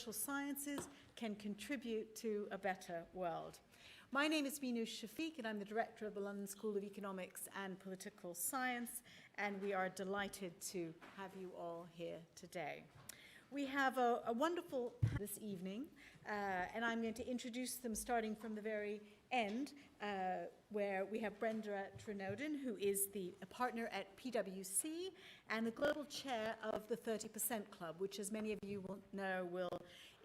social sciences can contribute to a better world. My name is Minouche Shafik, and I'm the director of the London School of Economics and Political Science, and we are delighted to have you all here today. We have a wonderful this evening, and I'm going to introduce them starting from the very end, where we have Brenda Trenowden, who is a partner at PwC and the global chair of the 30% Club, which, as many of you will know,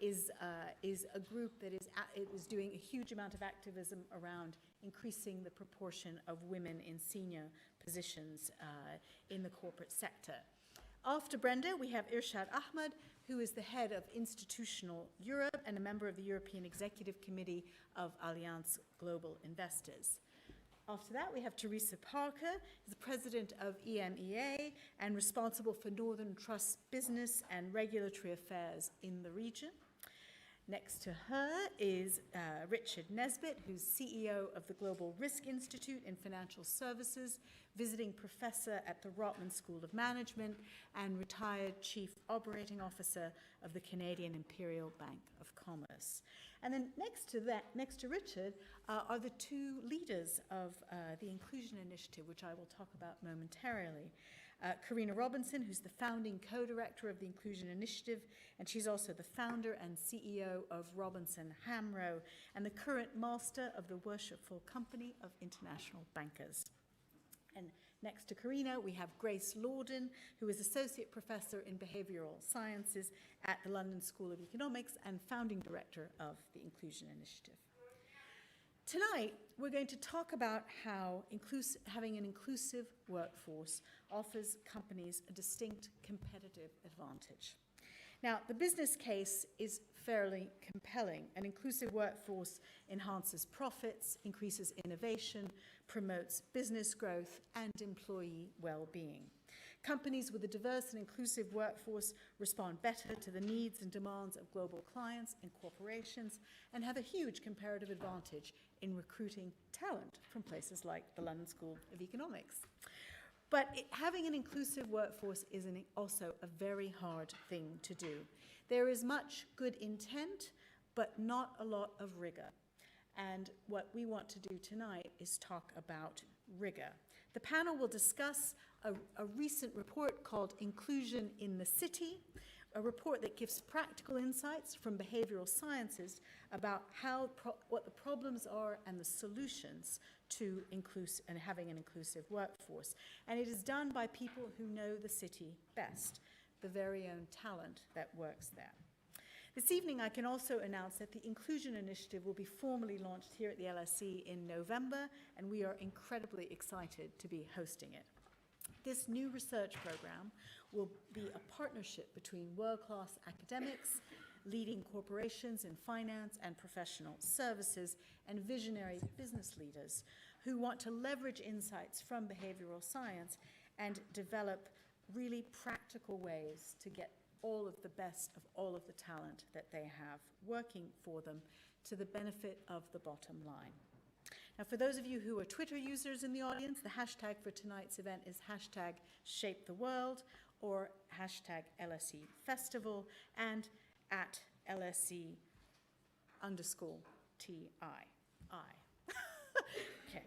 is a group that is doing a huge amount of activism around increasing the proportion of women in senior positions in the corporate sector. After Brenda, we have Irshaad Ahmad, who is the head of Institutional Europe and a member of the European Executive Committee of Allianz Global Investors. After that, we have Teresa Parker, who's the president of EMEA and responsible for Northern Trust business and regulatory affairs in the region. Next to her is Richard Nesbitt, who's CEO of the Global Risk Institute in Financial Services, visiting professor at the Rotman School of Management, and retired chief operating officer of the Canadian Imperial Bank of Commerce. And then next to Richard, are the two leaders of the Inclusion Initiative, which I will talk about momentarily. Karina Robinson, who's the founding co-director of the Inclusion Initiative, and she's also the founder and CEO of Robinson Hamrow, and the current master of the Worshipful Company of International Bankers. And next to Karina, we have Grace Lordan, who is Associate Professor in Behavioural Sciences at the London School of Economics and founding director of the Inclusion Initiative. Tonight, we're going to talk about how having an inclusive workforce offers companies a distinct competitive advantage. Now, the business case is fairly compelling. An inclusive workforce enhances profits, increases innovation, promotes business growth, and employee well-being. Companies with a diverse and inclusive workforce respond better to the needs and demands of global clients and corporations and have a huge comparative advantage in recruiting talent from places like the London School of Economics. But having an inclusive workforce is also a very hard thing to do. There is much good intent, but not a lot of rigor. And what we want to do tonight is talk about rigor. The panel will discuss a recent report called Inclusion in the City, a report that gives practical insights from behavioral sciences about what the problems are and the solutions to having an inclusive workforce. And it is done by people who know the city best, the very own talent that works there. This evening, I can also announce that the Inclusion Initiative will be formally launched here at the LSE in November, and we are incredibly excited to be hosting it. This new research program will be a partnership between world-class academics, leading corporations in finance and professional services, and visionary business leaders who want to leverage insights from behavioral science and develop really practical ways to get all of the best of all of the talent that they have working for them to the benefit of the bottom line. Now, for those of you who are Twitter users in the audience, the hashtag for tonight's event is hashtag #ShapeTheWorld or hashtag LSE Festival and at LSE _TII. Okay.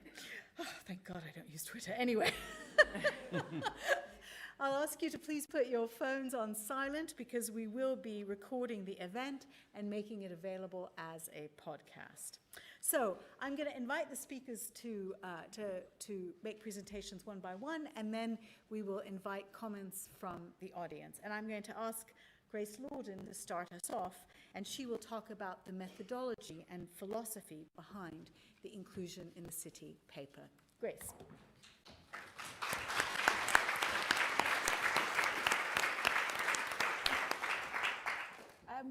Oh, thank God I don't use Twitter. Anyway. I'll ask you to please put your phones on silent because we will be recording the event and making it available as a podcast. So I'm going to invite the speakers to make presentations one by one, and then we will invite comments from the audience. And I'm going to ask Grace Lordan to start us off, and she will talk about the methodology and philosophy behind the Inclusion in the City paper. Grace.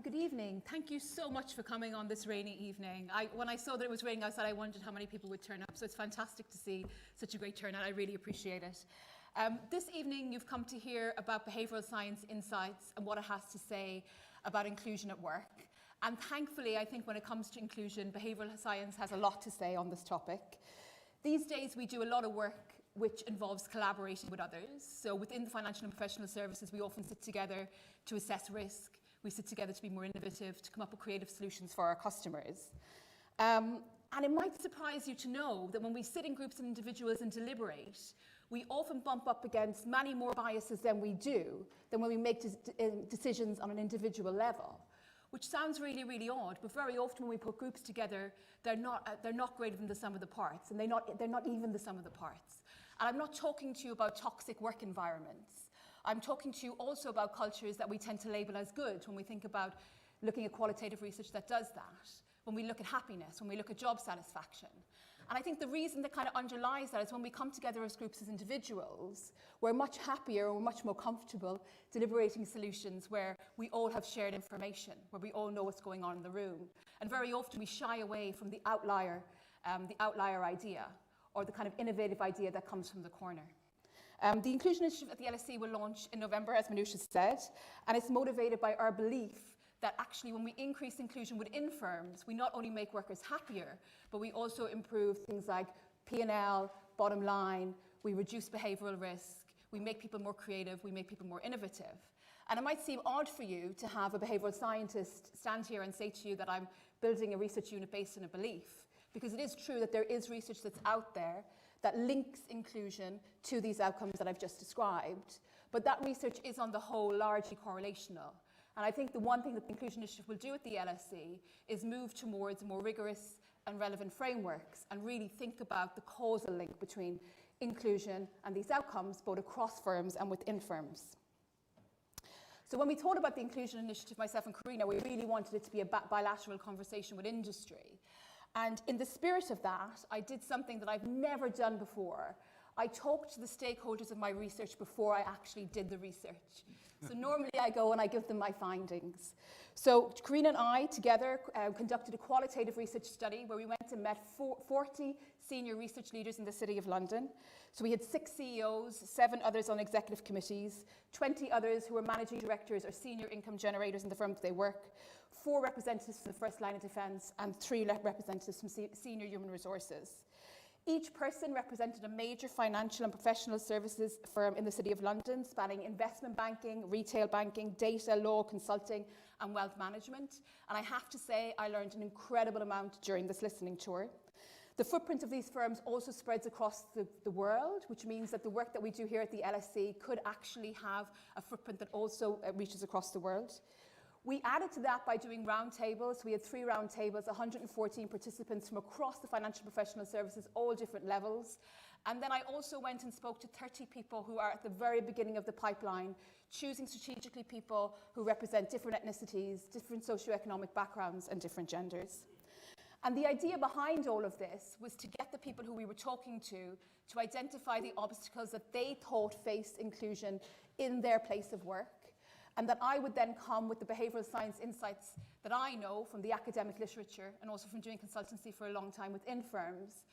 Good evening. Thank you so much for coming on this rainy evening. When I saw that it was raining outside, I wondered how many people would turn up. So it's fantastic to see such a great turnout. I really appreciate it. This evening, you've come to hear about behavioural science insights and what it has to say about inclusion at work. And thankfully, I think when it comes to inclusion, behavioural science has a lot to say on this topic. These days, we do a lot of work which involves collaboration with others. So within the financial and professional services, we often sit together to assess risk. We sit together to be more innovative, to come up with creative solutions for our customers. And it might surprise you to know that when we sit in groups and individuals and deliberate, we often bump up against many more biases than we do than when we make decisions on an individual level, which sounds really, really odd, but very often when we put groups together, they're not greater than the sum of the parts, and they're not even the sum of the parts. And I'm not talking to you about toxic work environments. I'm talking to you also about cultures that we tend to label as good when we think about looking at qualitative research that does that, when we look at happiness, when we look at job satisfaction. And I think the reason that kind of underlies that is when we come together as groups, as individuals, we're much happier and we're much more comfortable deliberating solutions where we all have shared information, where we all know what's going on in the room. And very often we shy away from the outlier idea, or the kind of innovative idea that comes from the corner. The Inclusion Initiative at the LSE will launch in November, as Minouche has said, and it's motivated by our belief that actually when we increase inclusion within firms, we not only make workers happier, but we also improve things like P&L, bottom line, we reduce behavioural risk, we make people more creative, we make people more innovative. And it might seem odd for you to have a behavioural scientist stand here and say to you that I'm building a research unit based on a belief, because it is true that there is research that's out there that links inclusion to these outcomes that I've just described, but that research is on the whole largely correlational. And I think the one thing that the Inclusion Initiative will do at the LSE is move towards more rigorous and relevant frameworks and really think about the causal link between inclusion and these outcomes, both across firms and within firms. So when we thought about the Inclusion Initiative, myself and Karina, we really wanted it to be a bilateral conversation with industry. And in the spirit of that, I did something that I've never done before. I talked to the stakeholders of my research before I actually did the research. So normally I go and I give them my findings. So Karina and I together conducted a qualitative research study where we went and met 40 senior research leaders in the City of London. So we had 6 CEOs, 7 others on executive committees, 20 others who were managing directors or senior income generators in the firms they work, 4 representatives from the first line of defence, and 3 representatives from senior human resources. Each person represented a major financial and professional services firm in the City of London, spanning investment banking, retail banking, data, law, consulting, and wealth management. And I have to say, I learned an incredible amount during this listening tour. The footprint of these firms also spreads across the world, which means that the work that we do here at the LSE could actually have a footprint that also reaches across the world. We added to that by doing roundtables. We had 3 roundtables, 114 participants from across the financial professional services, all different levels. And then I also went and spoke to 30 people who are at the very beginning of the pipeline, choosing strategically people who represent different ethnicities, different socioeconomic backgrounds, and different genders. And the idea behind all of this was to get the people who we were talking to identify the obstacles that they thought faced inclusion in their place of work, and that I would then come with the behavioural science insights that I know from the academic literature and also from doing consultancy for a long time within firms,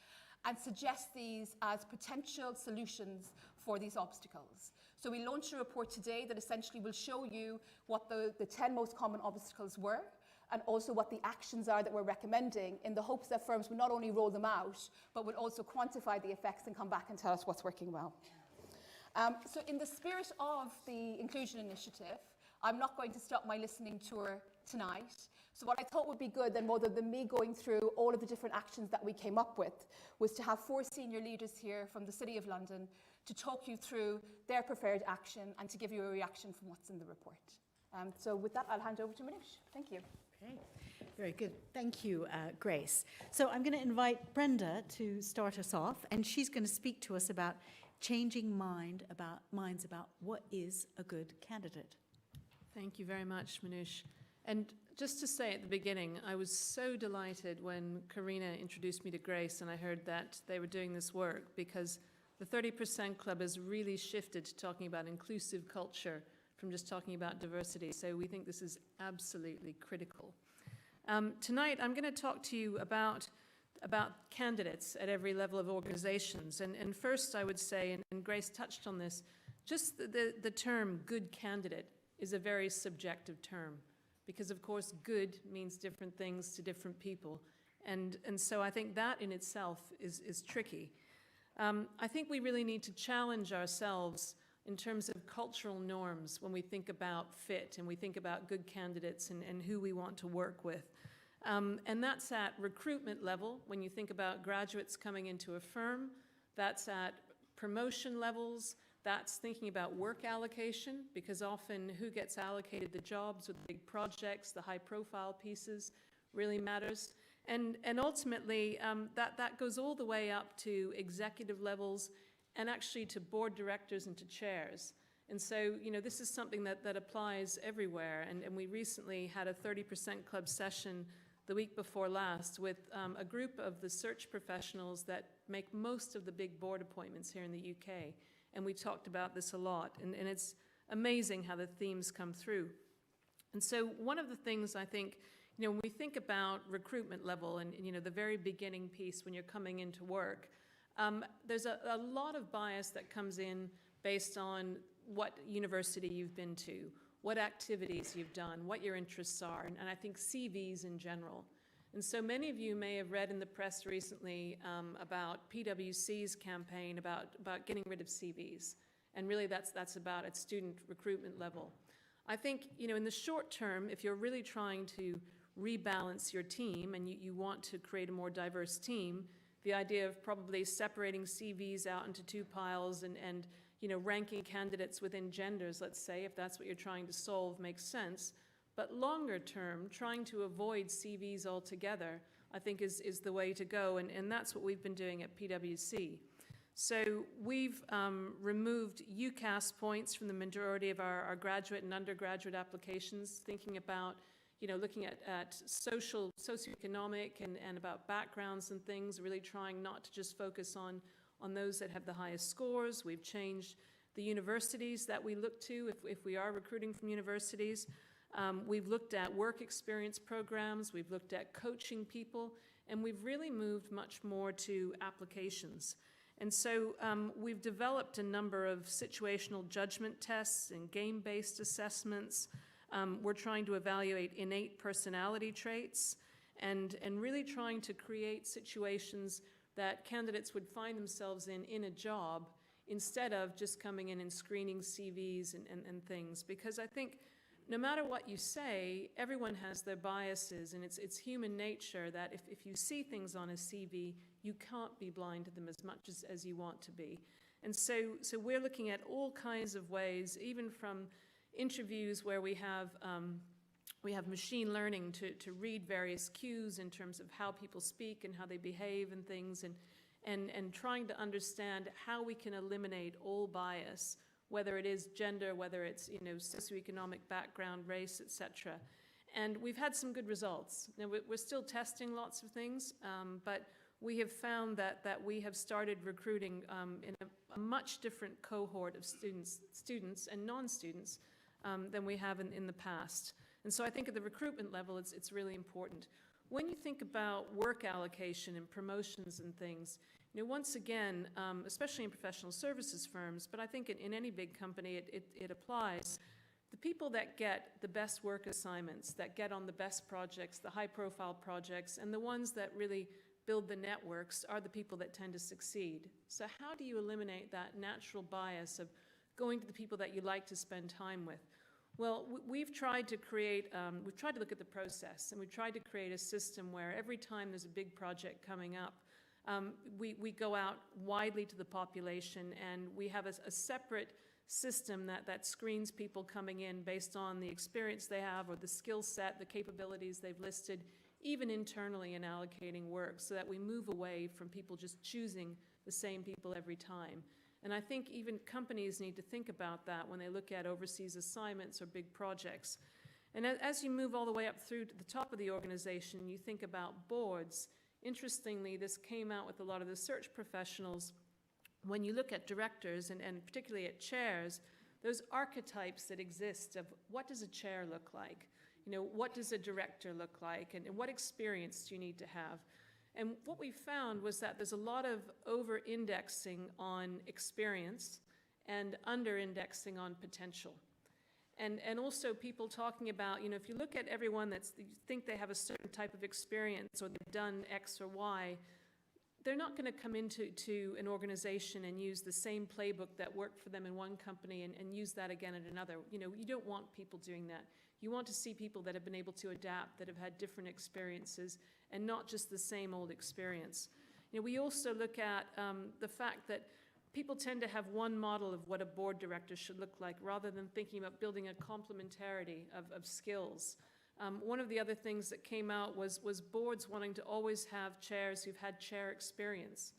and suggest these as potential solutions for these obstacles. So we launched a report today that essentially will show you what the 10 most common obstacles were, and also what the actions are that we're recommending, in the hopes that firms will not only roll them out, but will also quantify the effects and come back and tell us what's working well. So in the spirit of the Inclusion Initiative, I'm not going to stop my listening tour tonight. So what I thought would be good, then, rather than me going through all of the different actions that we came up with, was to have 4 senior leaders here from the City of London to talk you through their preferred action and to give you a reaction from what's in the report. So with that, I'll hand over to Minouche. Thank you. Okay, very good. Thank you, Grace. So I'm going to invite Brenda to start us off, and she's going to speak to us about changing minds about what is a good candidate. Thank you very much, Minouche. And just to say at the beginning, I was so delighted when Karina introduced me to Grace and I heard that they were doing this work, because the 30% Club has really shifted to talking about inclusive culture from just talking about diversity. So we think this is absolutely critical. Tonight, I'm going to talk to you about candidates at every level of organizations. And first, I would say, and Grace touched on this, just the term good candidate is a very subjective term, because of course good means different things to different people. And so I think that in itself is tricky. I think we really need to challenge ourselves in terms of cultural norms when we think about fit and we think about good candidates and who we want to work with. And that's at recruitment level, when you think about graduates coming into a firm. That's at promotion levels. That's thinking about work allocation, because often who gets allocated the jobs with big projects, the high-profile pieces, really matters. And ultimately, that goes all the way up to executive levels and actually to board directors and to chairs. And so, this is something that applies everywhere. And we recently had a 30% club session the week before last with a group of the search professionals that make most of the big board appointments here in the UK. And we talked about this a lot. And it's amazing how the themes come through. And so one of the things I think, when we think about recruitment level and the very beginning piece when you're coming into work, there's a lot of bias that comes in based on what university you've been to, what activities you've done, what your interests are, and I think CVs in general. And so many of you may have read in the press recently about PwC's campaign about getting rid of CVs. And really that's about at student recruitment level. I think, in the short term, if you're really trying to rebalance your team and you want to create a more diverse team, the idea of probably separating CVs out into two piles and ranking candidates within genders, let's say, if that's what you're trying to solve, makes sense. But longer term, trying to avoid CVs altogether, I think is the way to go, and that's what we've been doing at PwC. So we've removed UCAS points from the majority of our graduate and undergraduate applications, thinking about, looking at socioeconomic and about backgrounds and things, really trying not to just focus on those that have the highest scores. We've changed the universities that we look to if we are recruiting from universities. We've looked at work experience programs, we've looked at coaching people, and we've really moved much more to applications. And so we've developed a number of situational judgment tests and game-based assessments. We're trying to evaluate innate personality traits and really trying to create situations that candidates would find themselves in a job instead of just coming in and screening CVs and things. Because I think no matter what you say, everyone has their biases, and it's human nature that if you see things on a CV, you can't be blind to them as much as you want to be. And so we're looking at all kinds of ways, even from interviews where we have machine learning to read various cues in terms of how people speak and how they behave and things, and trying to understand how we can eliminate all bias, whether it is gender, whether it's socioeconomic background, race, etc. And we've had some good results. Now, we're still testing lots of things, but we have found that we have started recruiting in a much different cohort of students and non-students than we have in the past. And so I think at the recruitment level, it's really important. When you think about work allocation and promotions and things, once again, especially in professional services firms, but I think in any big company it applies, the people that get the best work assignments, that get on the best projects, the high-profile projects, and the ones that really build the networks are the people that tend to succeed. So how do you eliminate that natural bias of going to the people that you like to spend time with? Well, we've tried to look at the process, and we've tried to create a system where every time there's a big project coming up, we go out widely to the population, and we have a separate system that screens people coming in based on the experience they have or the skill set, the capabilities they've listed, even internally in allocating work, so that we move away from people just choosing the same people every time. And I think even companies need to think about that when they look at overseas assignments or big projects. And as you move all the way up through to the top of the organization, you think about boards. Interestingly, this came out with a lot of the search professionals. When you look at directors and particularly at chairs, those archetypes that exist of what does a chair look like? What does a director look like? And what experience do you need to have? And what we found was that there's a lot of over-indexing on experience and under-indexing on potential. And also people talking about, if you look at everyone you think they have a certain type of experience or they've done X or Y, they're not going to come into an organization and use the same playbook that worked for them in one company and use that again at another. You know, you don't want people doing that. You want to see people that have been able to adapt, that have had different experiences, and not just the same old experience. You know, we also look at the fact that people tend to have one model of what a board director should look like, rather than thinking about building a complementarity of skills. One of the other things that came out was boards wanting to always have chairs who've had chair experience.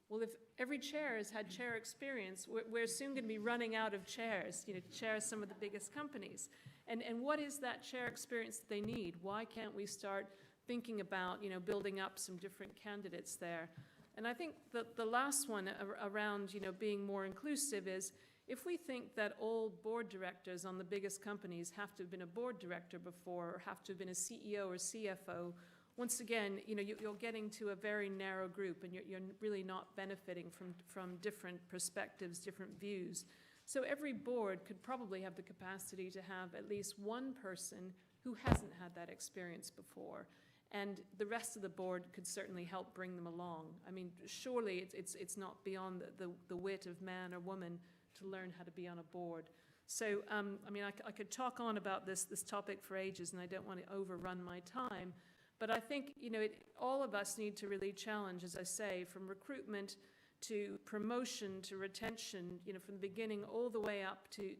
Well, if every chair has had chair experience, we're soon going to be running out of chairs, you know, to chair some of the biggest companies. And what is that chair experience that they need? Why can't we start thinking about, you know, building up some different candidates there? And I think that the last one around, you know, being more inclusive is, if we think that all board directors on the biggest companies have to have been a board director before, or have to have been a CEO or CFO, once again, you know, you're getting to a very narrow group, and you're really not benefiting from different perspectives, different views. So every board could probably have the capacity to have at least one person who hasn't had that experience before. And the rest of the board could certainly help bring them along. I mean, surely it's not beyond the wit of man or woman to learn how to be on a board. So, I mean, I could talk on about this topic for ages, and I don't want to overrun my time. But I think, you know, all of us need to really challenge, as I say, from recruitment to promotion to retention, you know, from the beginning all the way up to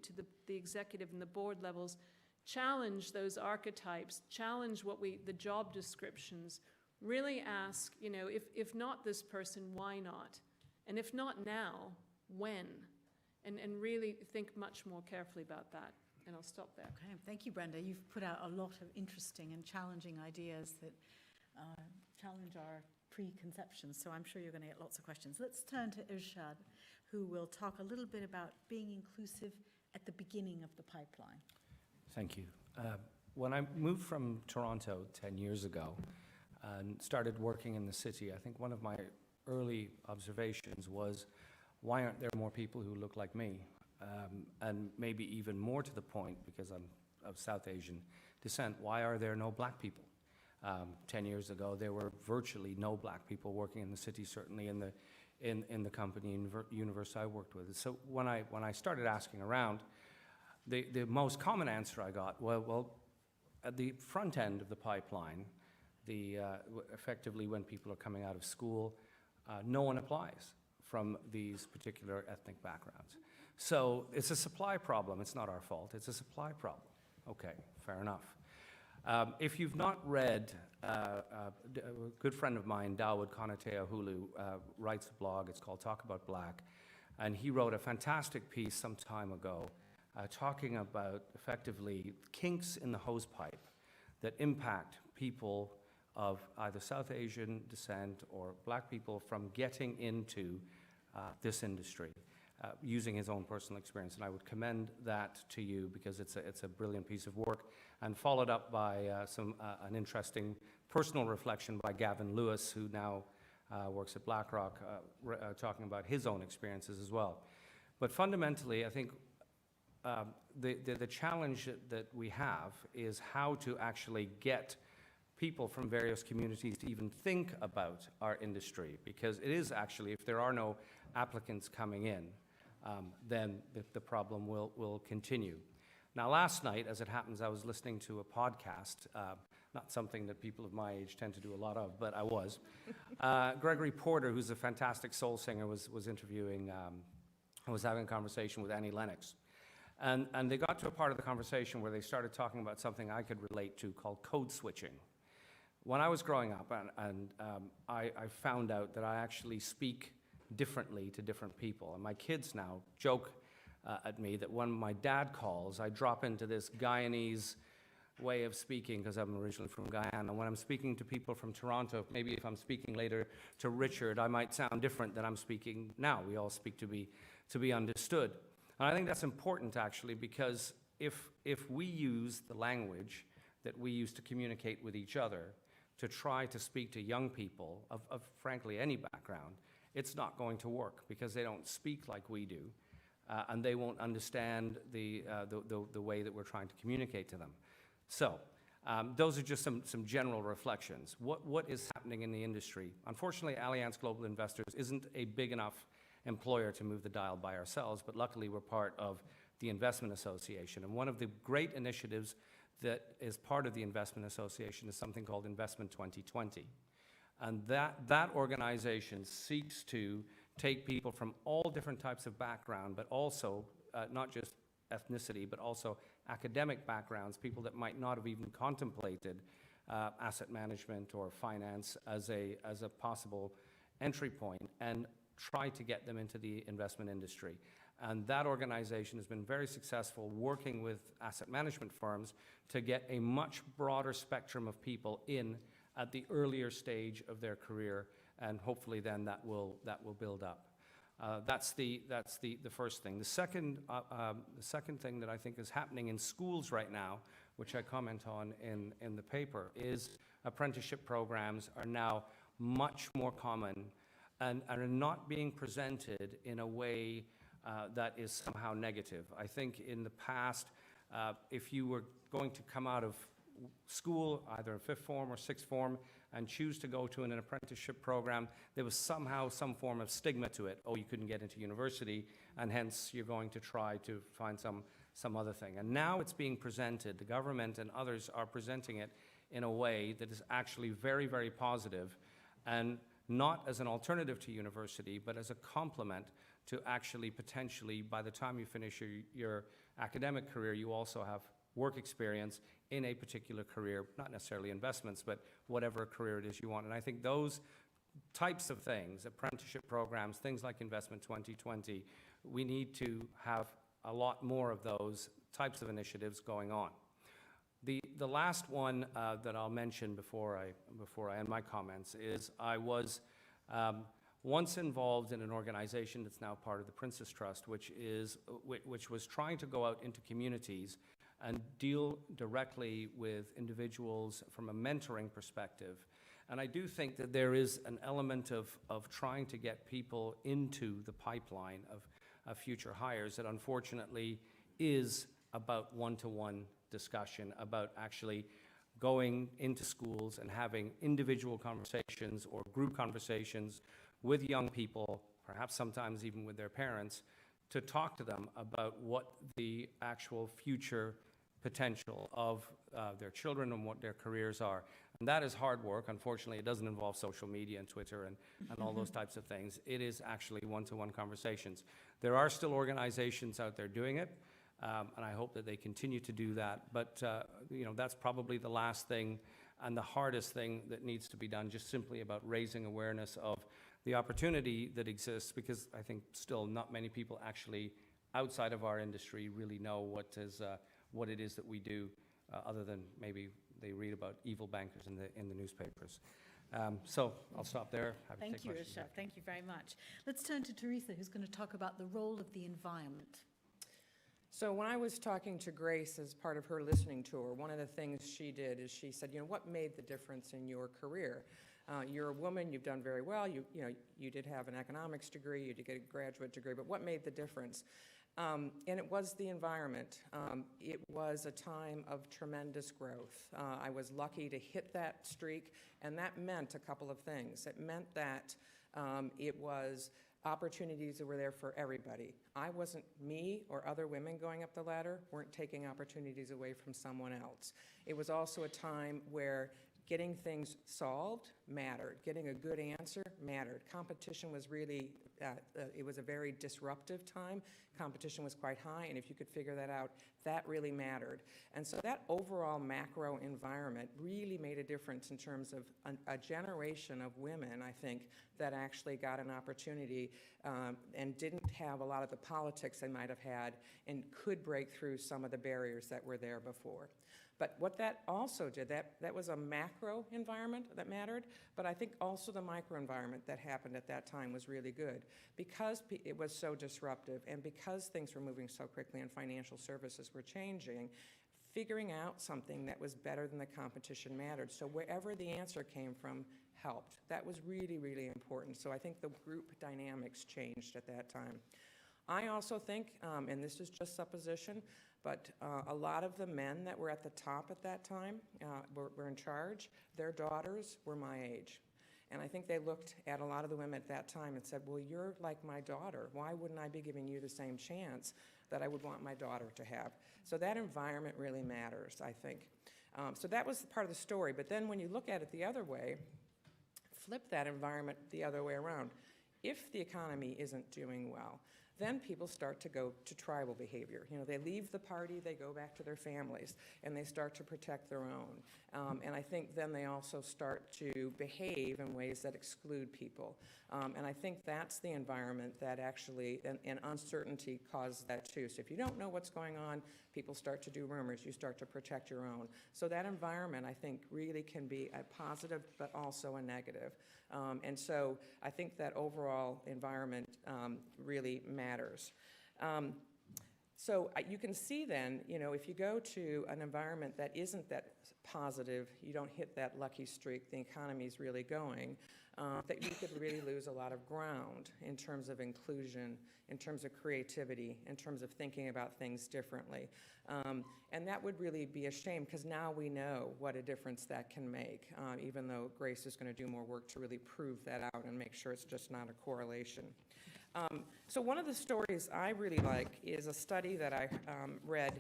the executive and the board levels. Challenge those archetypes, challenge the job descriptions, really ask, you know, if not this person, why not? And if not now, when? And really think much more carefully about that. And I'll stop there. Okay, thank you, Brenda. You've put out a lot of interesting and challenging ideas that challenge our preconceptions, so I'm sure you're going to get lots of questions. Let's turn to Irshaad, who will talk a little bit about being inclusive at the beginning of the pipeline. Thank you. When I moved from Toronto 10 years ago and started working in the city, I think one of my early observations was, why aren't there more people who look like me? And maybe even more to the point, because I'm of South Asian descent, why are there no black people? 10 years ago, there were virtually no black people working in the city, certainly in the company and universe I worked with. So when I started asking around, the most common answer I got, well, at the front end of the pipeline, effectively when people are coming out of school, no one applies from these particular ethnic backgrounds. So it's a supply problem. It's not our fault. It's a supply problem. Okay, fair enough. If you've not read, a good friend of mine, Dawood Konateahulu, writes a blog. It's called Talk About Black. And he wrote a fantastic piece some time ago talking about, effectively, kinks in the hosepipe that impact people of either South Asian descent or black people from getting into this industry, using his own personal experience. And I would commend that to you, because it's a brilliant piece of work, and followed up by an interesting personal reflection by Gavin Lewis, who now works at BlackRock, talking about his own experiences as well. But fundamentally, I think the challenge that we have is how to actually get people from various communities to even think about our industry, because it is actually, if there are no applicants coming in, then the problem will continue. Now, last night, as it happens, I was listening to a podcast, not something that people of my age tend to do a lot of, but I was. Gregory Porter, who's a fantastic soul singer, was interviewing, was having a conversation with Annie Lennox. And they got to a part of the conversation where they started talking about something I could relate to called code switching. When I was growing up, I found out that I actually speak differently to different people. And my kids now joke at me that when my dad calls, I drop into this Guyanese way of speaking, because I'm originally from Guyana. When I'm speaking to people from Toronto, maybe if I'm speaking later to Richard, I might sound different than I'm speaking now. We all speak to be understood. And I think that's important, actually, because if we use the language that we use to communicate with each other to try to speak to young people of frankly any background, it's not going to work, because they don't speak like we do, and they won't understand the way that we're trying to communicate to them. So Those are just some general reflections. What is happening in the industry? Unfortunately, Allianz Global Investors isn't a big enough employer to move the dial by ourselves, but luckily we're part of the Investment Association. And one of the great initiatives that is part of the Investment Association is something called Investment 2020. And that organization seeks to take people from all different types of background, but also not just ethnicity, but also academic backgrounds, people that might not have even contemplated asset management or finance as a possible entry point, and try to get them into the investment industry. And that organization has been very successful working with asset management firms to get a much broader spectrum of people in at the earlier stage of their career, and hopefully then that will build up. That's the first thing. The second thing that I think is happening in schools right now, which I comment on in the paper, is apprenticeship programs are now much more common and are not being presented in a way that is somehow negative. I think in the past, if you were going to come out of school, either fifth form or sixth form, and choose to go to an apprenticeship program, there was somehow some form of stigma to it. Oh, you couldn't get into university, and hence you're going to try to find some other thing. And now it's being presented, the government and others are presenting it in a way that is actually very, very positive, and not as an alternative to university, but as a complement to actually potentially, by the time you finish your academic career, you also have work experience in a particular career, not necessarily investments, but whatever career it is you want. And I think those types of things, apprenticeship programs, things like Investment 2020, we need to have a lot more of those types of initiatives going on. The last one that I'll mention before I end my comments is I was once involved in an organization that's now part of the Princess Trust, which was trying to go out into communities and deal directly with individuals from a mentoring perspective. And I do think that there is an element of trying to get people into the pipeline of future hires that unfortunately is about one-to-one discussion, about actually going into schools and having individual conversations or group conversations with young people, perhaps sometimes even with their parents, to talk to them about what the actual future potential of their children and what their careers are. And that is hard work. Unfortunately, it doesn't involve social media and Twitter and all those types of things. It is actually one-to-one conversations. There are still organizations out there doing it, and I hope that they continue to do that. But that's probably the last thing and the hardest thing that needs to be done, just simply about raising awareness of the opportunity that exists, because I think still not many people actually outside of our industry really know what it is that we do, other than maybe they read about evil bankers in the newspapers. So I'll stop there. Happy to Thank take you, questions. Irshaad. Thank you very much. Let's turn to Teresa, who's going to talk about the role of the environment. So when I was talking to Grace as part of her listening tour, one of the things she did is she said, what made the difference in your career? You're a woman, you've done very well, you did have an economics degree, you did get a graduate degree, but what made the difference? And it was the environment. It was a time of tremendous growth. I was lucky to hit that streak, and that meant a couple of things. It meant that it was opportunities that were there for everybody. I wasn't, me or other women going up the ladder weren't taking opportunities away from someone else. It was also a time where getting things solved mattered. Getting a good answer mattered. Competition was really, it was a very disruptive time. Competition was quite high, and if you could figure that out, that really mattered. And so that overall macro environment really made a difference in terms of a generation of women, I think, that actually got an opportunity and didn't have a lot of the politics they might have had and could break through some of the barriers that were there before. But what that also did, that was a macro environment that mattered, but I think also the micro environment that happened at that time was really good. Because it was so disruptive and because things were moving so quickly and financial services were changing, figuring out something that was better than the competition mattered. So wherever the answer came from helped. That was really, really important. So I think the group dynamics changed at that time. I also think, and this is just supposition, but a lot of the men that were at the top at that time, were in charge, their daughters were my age. And I think they looked at a lot of the women at that time and said, well, you're like my daughter. Why wouldn't I be giving you the same chance that I would want my daughter to have? So that environment really matters, I think. So that was part of the story. But then when you look at it the other way, flip that environment the other way around. If the economy isn't doing well, then people start to go to tribal behavior. You know, they leave the party, they go back to their families, and they start to protect their own. And I think then they also start to behave in ways that exclude people. And I think that's the environment that actually, and uncertainty causes that too. So if you don't know what's going on, people start to do rumors, you start to protect your own. So that environment, I think, really can be a positive, but also a negative. And so I think that overall environment really matters. So you can see then, you know, if you go to an environment that isn't that positive, you don't hit that lucky streak, the economy's really going, that you could really lose a lot of ground in terms of inclusion, in terms of creativity, in terms of thinking about things differently. And that would really be a shame, because now we know what a difference that can make, even though Grace is going to do more work to really prove that out and make sure it's just not a correlation. So one of the stories I really like is a study that I read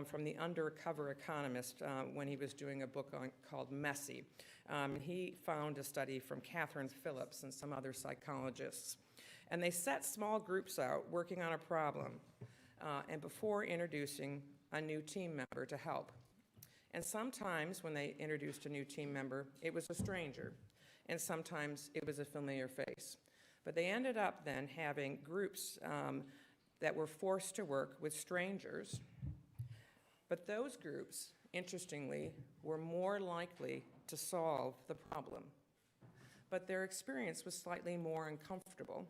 from the undercover economist when he was doing a book called Messy. He found a study from Catherine Phillips and some other psychologists. And they set small groups out working on a problem and before introducing a new team member to help. And sometimes when they introduced a new team member, it was a stranger. And sometimes it was a familiar face. But they ended up then having groups that were forced to work with strangers. But those groups, interestingly, were more likely to solve the problem. But their experience was slightly more uncomfortable.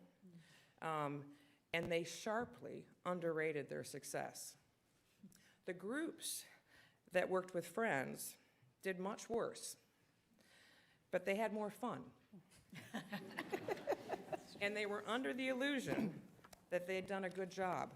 And they sharply underrated their success. The groups that worked with friends did much worse, but they had more fun. And they were under the illusion that they'd done a good job.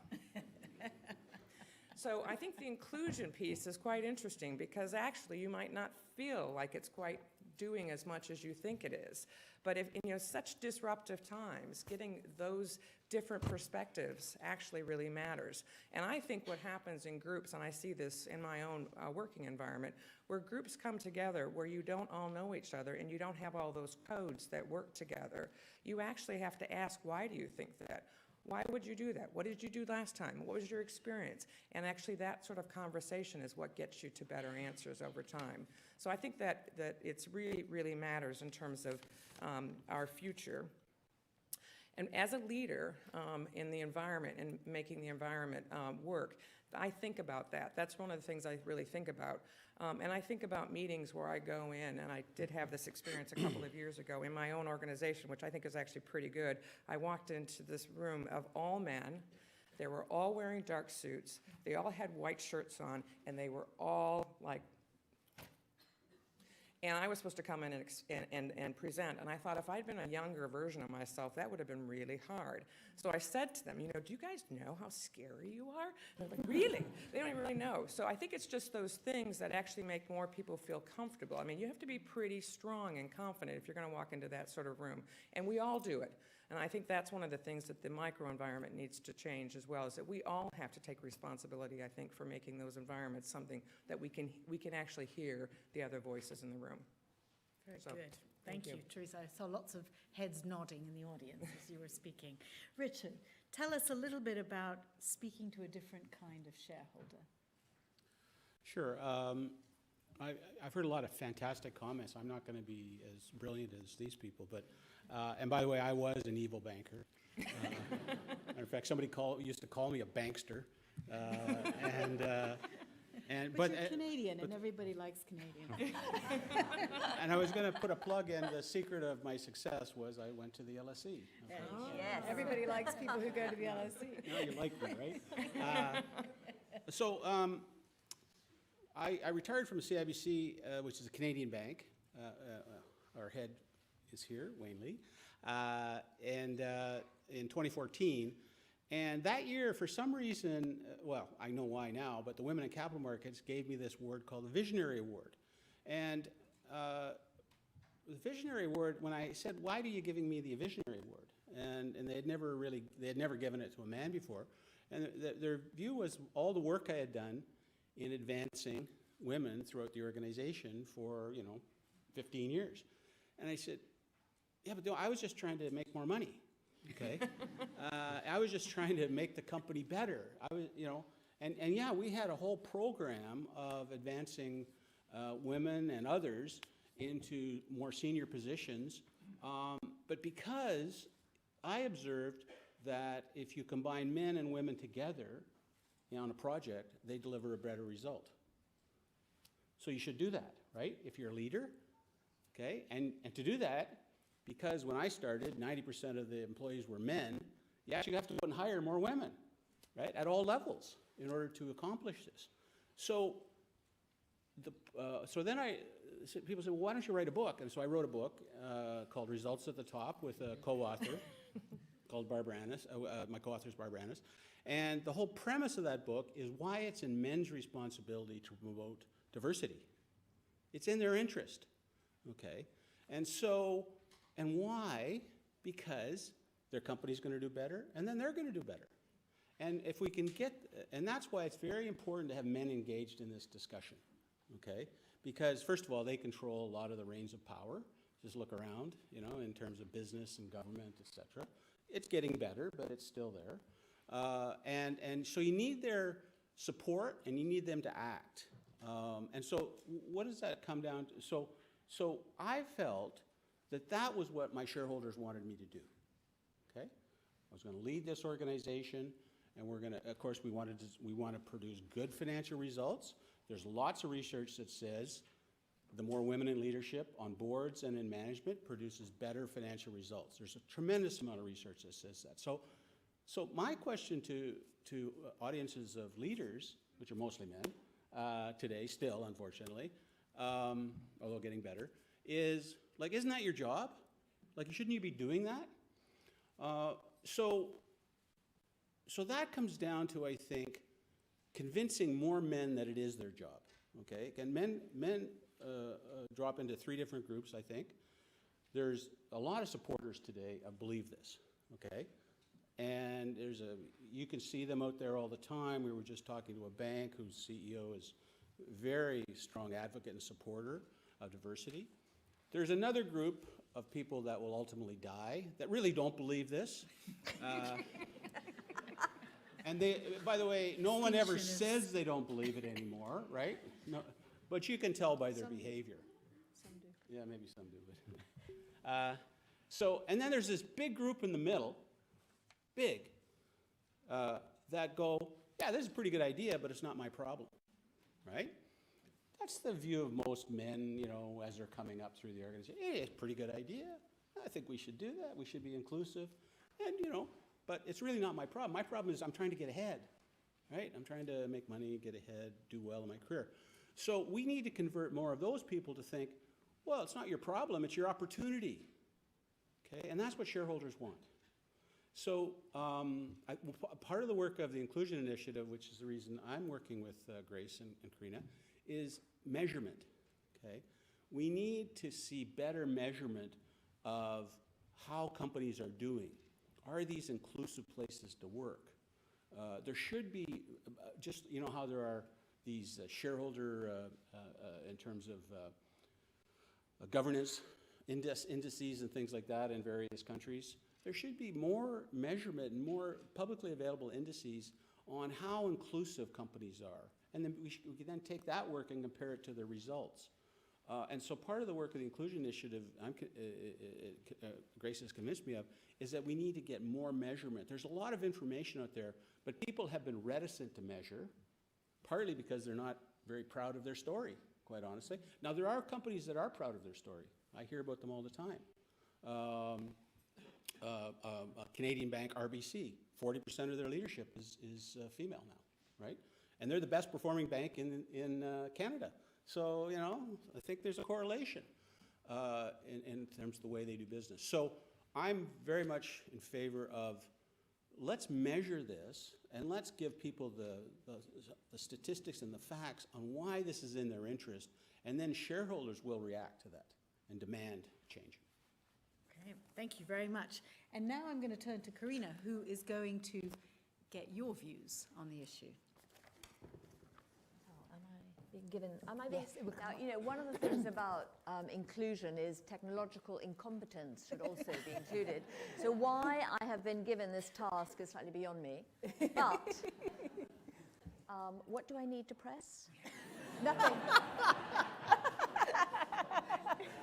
So I think the inclusion piece is quite interesting, because actually you might not feel like it's quite doing as much as you think it is. But if, in such disruptive times, getting those different perspectives actually really matters. And I think what happens in groups, and I see this in my own working environment, where groups come together where you don't all know each other and you don't have all those codes that work together, you actually have to ask, why do you think that? Why would you do that? What did you do last time? What was your experience? And actually that sort of conversation is what gets you to better answers over time. So I think that it's really, really matters in terms of our future. And as a leader in the environment and making the environment work, I think about that. That's one of the things I really think about. And I think about meetings where I go in, and I did have this experience a couple of years ago in my own organization, which I think is actually pretty good. I walked into this room of all men. They were all wearing dark suits. They all had white shirts on, and they were all like, and I was supposed to come in and present. And I thought, if I'd been a younger version of myself, that would have been really hard. So I said to them, do you guys know how scary you are? And they're like, really? They don't even really know. So I think it's just those things that actually make more people feel comfortable. I mean, you have to be pretty strong and confident if you're going to walk into that sort of room. And we all do it. And I think that's one of the things that the microenvironment needs to change as well, is that we all have to take responsibility, I think, for making those environments something that we can actually hear the other voices in the room. Very good. Thank you, Teresa. I saw lots of heads nodding in the audience as you were speaking. Richard, tell us a little bit about speaking to a different kind of shareholder. Sure. I've heard a lot of fantastic comments. I'm not going to be as brilliant as these people, but and by the way, I was an evil banker. In fact, somebody used to call me a bankster, But you're Canadian, and everybody likes Canadians. And I was going to put a plug in. The secret of my success was I went to the LSE. Yes. Everybody likes people who go to the LSE. No, you like me, right? So I retired from the CIBC, which is a Canadian bank. Our head is here, Wayne Lee, and in 2014. And that year, for some reason, well, I know why now, but the Women in Capital Markets gave me this award called the Visionary Award. And the Visionary Award, when I said, why are you giving me the Visionary Award? And they had never given it to a man before. And their view was all the work I had done in advancing women throughout the organization for, 15 years. And I said, yeah, but no, I was just trying to make more money, okay? I was just trying to make the company better. I was, and yeah, we had a whole program of advancing women and others into more senior positions. But because I observed that if you combine men and women together on a project, they deliver a better result. So you should do that, right? If you're a leader, okay? And to do that, because when I started, 90% of the employees were men, you actually have to go and hire more women, right? At all levels in order to accomplish this. So then people said, well, why don't you write a book? And so I wrote a book called Results at the Top with a co-author called Barbara Annis. My co-author is Barbara Annis. And the whole premise of that book is why it's in men's responsibility to promote diversity. It's in their interest, okay? And why? Because their company's going to do better, and then they're going to do better. And if we can and that's why it's very important to have men engaged in this discussion, okay? Because first of all, they control a lot of the reins of power. Just look around, in terms of business and government, et cetera. It's getting better, but it's still there. And so you need their support, and you need them to act. And so what does that come down to? So I felt that was what my shareholders wanted me to do, okay? I was going to lead this organization, and of course, we want to produce good financial results. There's lots of research that says the more women in leadership on boards and in management produces better financial results. There's a tremendous amount of research that says that. So my question to audiences of leaders, which are mostly men today, still, unfortunately, although getting better, is, isn't that your job? Shouldn't you be doing that? So that comes down to, I think, convincing more men that it is their job, okay? And men drop into three different groups, I think. There's a lot of supporters today of believe this, okay? And you can see them out there all the time. We were just talking to a bank whose CEO is a very strong advocate and supporter of diversity. There's another group of people that will ultimately die that really don't believe this. And by the way, no one ever says they don't believe it anymore, right? No, but you can tell by their behavior. Some do. Yeah, maybe some do. But and then there's this big group in the middle, that go, yeah, this is a pretty good idea, but it's not my problem, right? That's the view of most men, as they're coming up through the organization. Hey, it's a pretty good idea. I think we should do that. We should be inclusive. And, but it's really not my problem. My problem is I'm trying to get ahead, right? I'm trying to make money, get ahead, do well in my career. So we need to convert more of those people to think, well, it's not your problem, it's your opportunity, okay? And that's what shareholders want. So part of the work of the Inclusion Initiative, which is the reason I'm working with Grace and Karina, is measurement, okay? We need to see better measurement of how companies are doing. Are these inclusive places to work? There should be, just, how there are these shareholder, in terms of governance indices and things like that in various countries. There should be more measurement and more publicly available indices on how inclusive companies are. And then we can then take that work and compare it to the results. And so part of the work of the Inclusion Initiative, Grace has convinced me of, is that we need to get more measurement. There's a lot of information out there, but people have been reticent to measure, partly because they're not very proud of their story, quite honestly. Now, there are companies that are proud of their story. I hear about them all the time. A Canadian bank, RBC, 40% of their leadership is female now, right? And they're the best performing bank in Canada. So, I think there's a correlation in terms of the way they do business. So I'm very much in favor of let's measure this, and let's give people the statistics and the facts on why this is in their interest, and then shareholders will react to that and demand change. Okay, thank you very much. And now I'm going to turn to Karina, who is going to get your views on the issue. Am I being, now, you know, one of the things about inclusion is technological incompetence should also be included. So why I have been given this task is slightly beyond me. But what do I need to press? Nothing.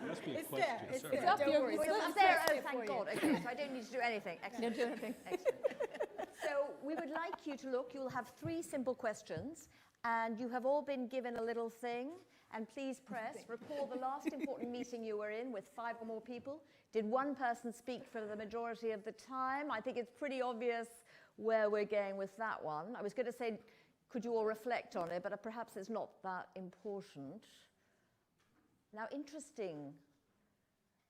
Must be a It's question. there, it's Sorry. there. It's up Don't here. worry. It's We'll It's there. press Oh, it for thank you. God. Okay, so I don't need to do anything. Excellent. Don't do anything. Excellent. So we would like you to look. You'll have 3 simple questions, and you have all been given a little thing. And please press. Recall the last important meeting you were in with 5 or more people. Did one person speak for the majority of the time? I think it's pretty obvious where we're going with that one. I was going to say, could you all reflect on it, but perhaps it's not that important. Now, interesting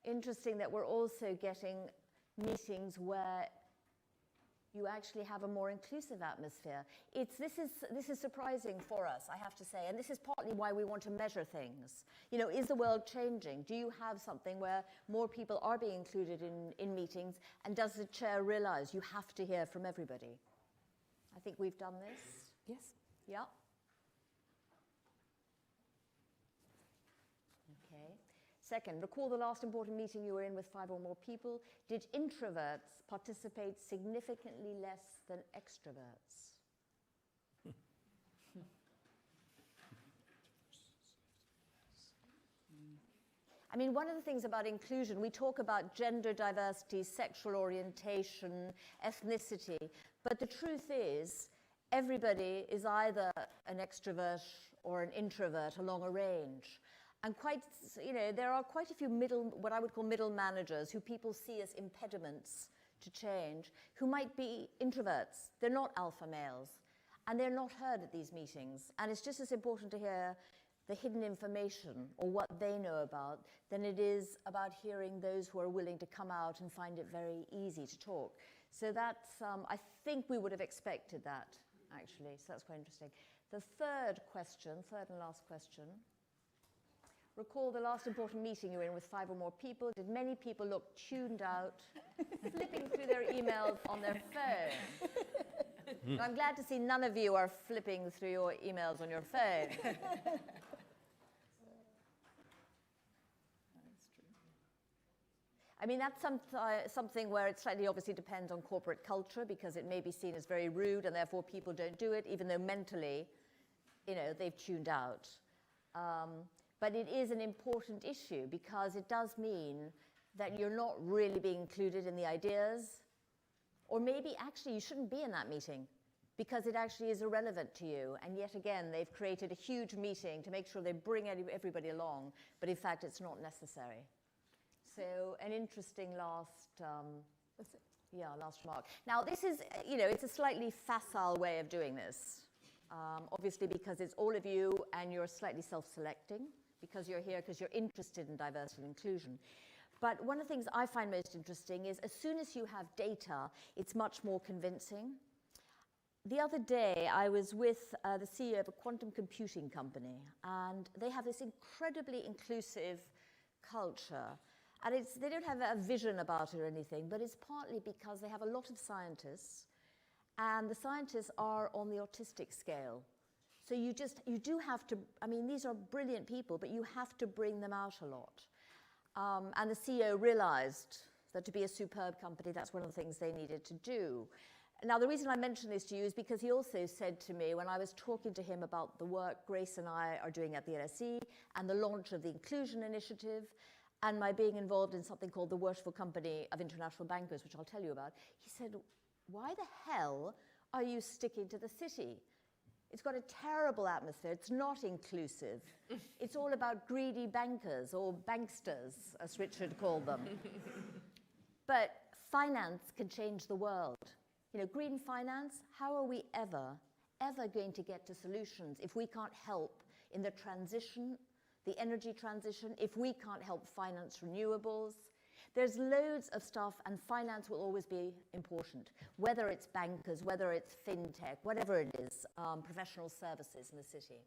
that we're also getting meetings where you actually have a more inclusive atmosphere. This is surprising for us, I have to say, and this is partly why we want to measure things. You know, is the world changing? Do you have something where more people are being included in meetings, and does the chair realize you have to hear from everybody? I think we've done this. Yes. Yeah. Okay. Second, recall the last important meeting you were in with 5 or more people. Did introverts participate significantly less than extroverts? I mean, one of the things about inclusion, we talk about gender diversity, sexual orientation, ethnicity, but the truth is, everybody is either an extrovert or an introvert along a range. And there are quite a few what I would call middle managers who people see as impediments to change, who might be introverts. They're not alpha males, and they're not heard at these meetings. And it's just as important to hear the hidden information or what they know about than it is about hearing those who are willing to come out and find it very easy to talk. So that's, I think we would have expected that, actually, so that's quite interesting. The third and last question. Recall the last important meeting you were in with 5 or more people. Did many people look tuned out, flipping through their emails on their phone? And I'm glad to see none of you are flipping through your emails on your phone. I mean, that's something where it slightly obviously depends on corporate culture, because it may be seen as very rude and therefore people don't do it, even though mentally, you know, they've tuned out. But it is an important issue because it does mean that you're not really being included in the ideas, or maybe actually you shouldn't be in that meeting because it actually is irrelevant to you. And yet again, they've created a huge meeting to make sure they bring everybody along, but in fact it's not necessary. So an interesting last remark. Now this is, you know, it's a slightly facile way of doing this. Obviously because it's all of you and you're slightly self-selecting because you're here because you're interested in diversity and inclusion. But one of the things I find most interesting is as soon as you have data, it's much more convincing. The other day, I was with the CEO of a quantum computing company, and they have this incredibly inclusive culture. And they don't have a vision about it or anything, but it's partly because they have a lot of scientists, and the scientists are on the autistic scale. So you do have to, I mean, these are brilliant people, but you have to bring them out a lot. And the CEO realized that to be a superb company, that's one of the things they needed to do. Now, the reason I mention this to you is because he also said to me when I was talking to him about the work Grace and I are doing at the LSE and the launch of the Inclusion Initiative and my being involved in something called the Worshipful Company of International Bankers, which I'll tell you about, he said, why the hell are you sticking to the city? It's got a terrible atmosphere. It's not inclusive. It's all about greedy bankers, or banksters, as Richard called them. But finance can change the world. You know, green finance, how are we ever going to get to solutions if we can't help in the transition, the energy transition, if we can't help finance renewables? There's loads of stuff, and finance will always be important, whether it's bankers, whether it's fintech, whatever it is, professional services in the city.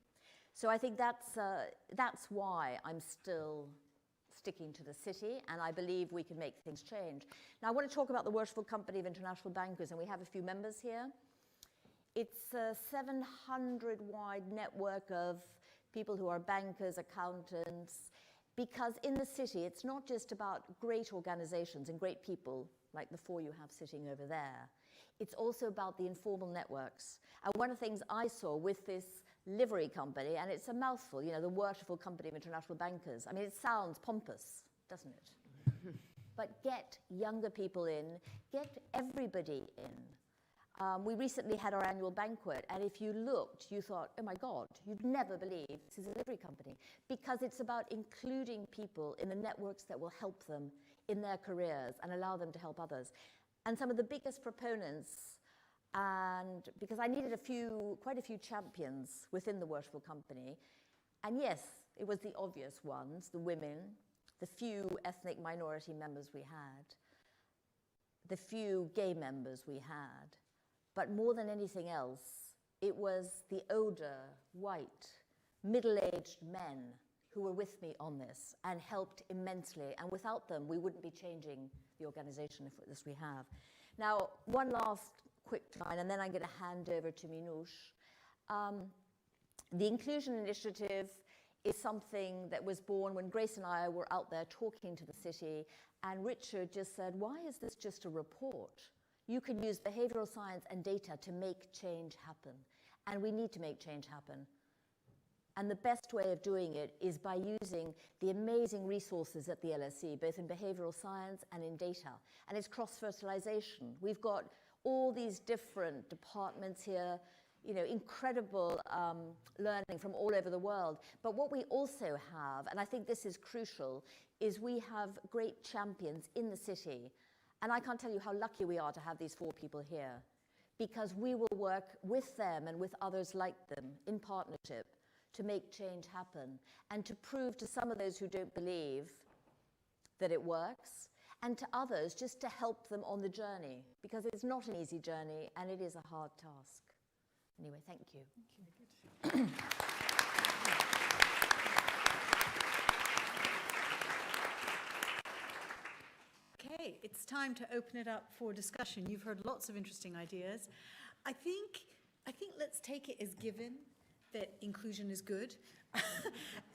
So I think that's why I'm still sticking to the city, and I believe we can make things change. Now, I want to talk about the Worshipful Company of International Bankers, and we have a few members here. It's a 700-wide network of people who are bankers, accountants, because in the city, it's not just about great organizations and great people like the four you have sitting over there. It's also about the informal networks. And one of the things I saw with this livery company, and it's a mouthful, you know, the Worshipful Company of International Bankers. I mean, it sounds pompous, doesn't it? But get younger people in, get everybody in. We recently had our annual banquet, and if you looked, you thought, oh my God, you'd never believe this is a livery company, because it's about including people in the networks that will help them in their careers and allow them to help others. And some of the biggest proponents, and because I needed quite a few champions within the Worshipful Company, and yes, it was the obvious ones, the women, the few ethnic minority members we had, the few gay members we had, but more than anything else, it was the older, white, middle-aged men who were with me on this and helped immensely. And without them, we wouldn't be changing the organization as we have. Now, one last quick line, and then I'm going to hand over to Minouche. The Inclusion Initiative is something that was born when Grace and I were out there talking to the city, and Richard just said, why is this just a report? You can use behavioral science and data to make change happen. And we need to make change happen. And the best way of doing it is by using the amazing resources at the LSE, both in behavioral science and in data. And it's cross-fertilization. We've got all these different departments here, you know, incredible learning from all over the world. But what we also have, and I think this is crucial, is we have great champions in the city. And I can't tell you how lucky we are to have these four people here, because we will work with them and with others like them in partnership to make change happen and to prove to some of those who don't believe that it works, and to others just to help them on the journey, because it's not an easy journey and it is a hard task. Anyway, thank you. Thank you. Okay, it's time to open it up for discussion. You've heard lots of interesting ideas. I think let's take it as given that inclusion is good.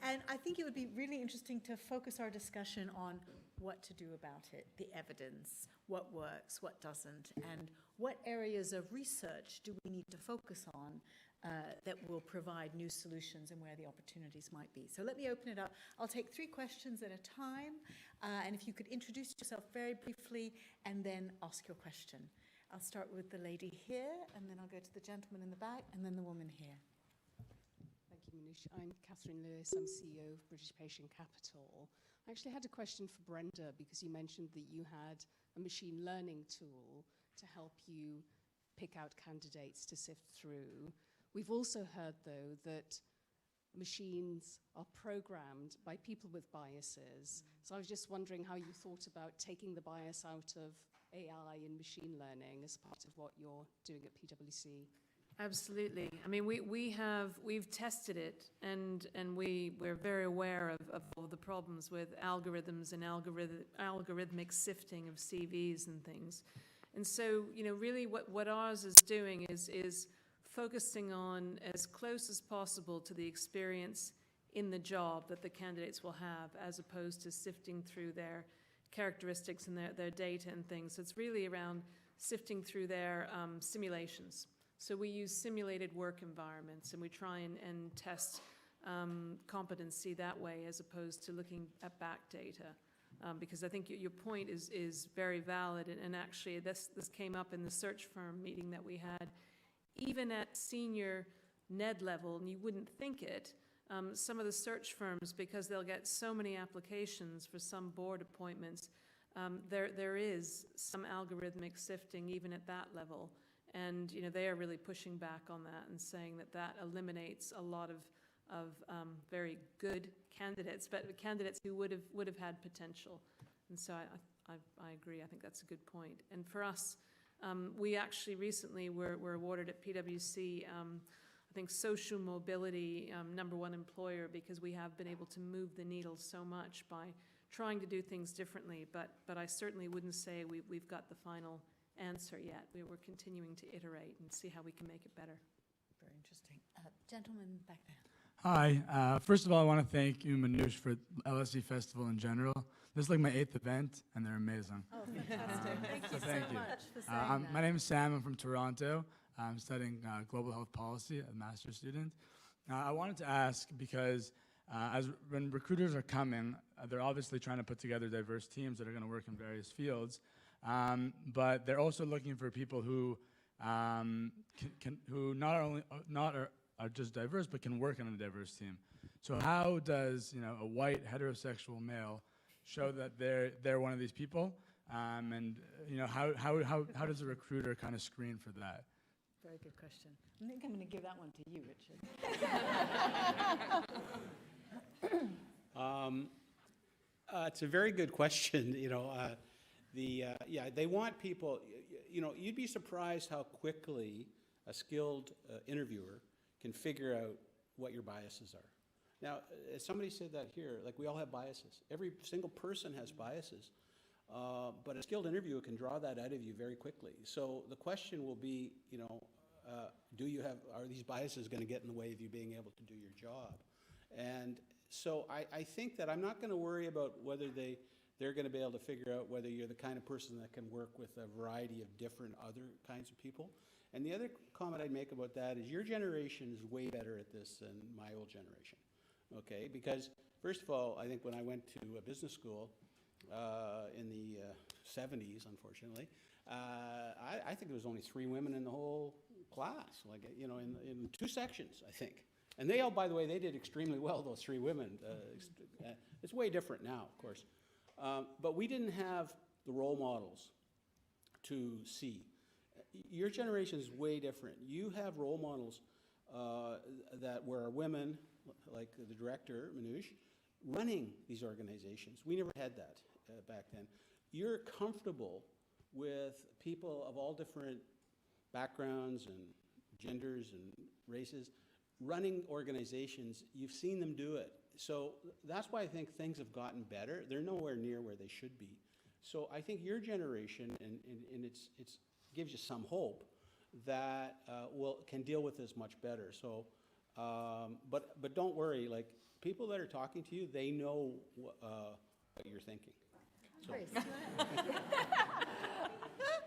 And I think it would be really interesting to focus our discussion on what to do about it, the evidence, what works, what doesn't, and what areas of research do we need to focus on that will provide new solutions and where the opportunities might be. So let me open it up. I'll take 3 questions at a time, and if you could introduce yourself very briefly and then ask your question. I'll start with the lady here, and then I'll go to the gentleman in the back, and then the woman here. Thank you, Minouche. I'm Catherine Lewis. I'm CEO of British Patient Capital. I actually had a question for Brenda, because you mentioned that you had a machine learning tool to help you pick out candidates to sift through. We've also heard, though, that machines are programmed by people with biases. So I was just wondering how you thought about taking the bias out of AI and machine learning as part of what you're doing at PwC. Absolutely. I mean, we've tested it, and we're very aware of all the problems with algorithms and algorithmic sifting of CVs and things. And so, you know, really what ours is doing is focusing on as close as possible to the experience in the job that the candidates will have, as opposed to sifting through their characteristics and their data and things. So it's really around sifting through their simulations. So we use simulated work environments, and we try and test competency that way, as opposed to looking at back data. Because I think your point is very valid, and actually this came up in the search firm meeting that we had. Even at senior NED level, and you wouldn't think it, some of the search firms, because they'll get so many applications for some board appointments, there is some algorithmic sifting even at that level. And you know, they are really pushing back on that and saying that eliminates a lot of very good candidates, but candidates who would have had potential. And so I agree. I think that's a good point. And for us, we actually recently were awarded at PwC, I think, social mobility #1 employer, because we have been able to move the needle so much by trying to do things differently. But I certainly wouldn't say we've got the final answer yet. We're continuing to iterate and see how we can make it better. Very interesting. Gentleman back there. Hi. First of all, I want to thank you, Minouche, for LSE Festival in general. This is like my 8th event, and they're amazing. Oh, fantastic. Thank you so Thank you. much for saying that. My name is Sam. I'm from Toronto. I'm studying global health policy, a master's student. I wanted to ask because when recruiters are coming, they're obviously trying to put together diverse teams that are going to work in various fields, but they're also looking for people who who not are just diverse, but can work on a diverse team. So how does a white heterosexual male show that they're one of these people, and how does a recruiter kind of screen for that? Very good question. I think I'm going to give that one to you, Richard. It's a very good question. They want people. You'd be surprised how quickly a skilled interviewer can figure out what your biases are. Now, as somebody said that here, like, we all have biases. Every single person has biases, but a skilled interviewer can draw that out of you very quickly. So the question will be, are these biases going to get in the way of you being able to do your job? And so I think that I'm not going to worry about whether they're going to be able to figure out whether you're the kind of person that can work with a variety of different other kinds of people. And the other comment I'd make about that is your generation is way better at this than my old generation, okay? Because, first of all, I think when I went to a business school in the 70s, unfortunately, I think there was only 3 women in the whole class, like, in 2 sections, I think. And they all, by the way, they did extremely well, those 3 women. It's way different now, of course. But we didn't have the role models to see. Your generation is way different. You have role models that were women, like the director, Minouche, running these organizations. We never had that back then. You're comfortable with people of all different backgrounds and genders and races running organizations. You've seen them do it. So that's why I think things have gotten better. They're nowhere near where they should be. So I think your generation, and it's gives you some hope that can deal with this much better. So, but don't worry. Like, people that are talking to you, they know what you're thinking. So.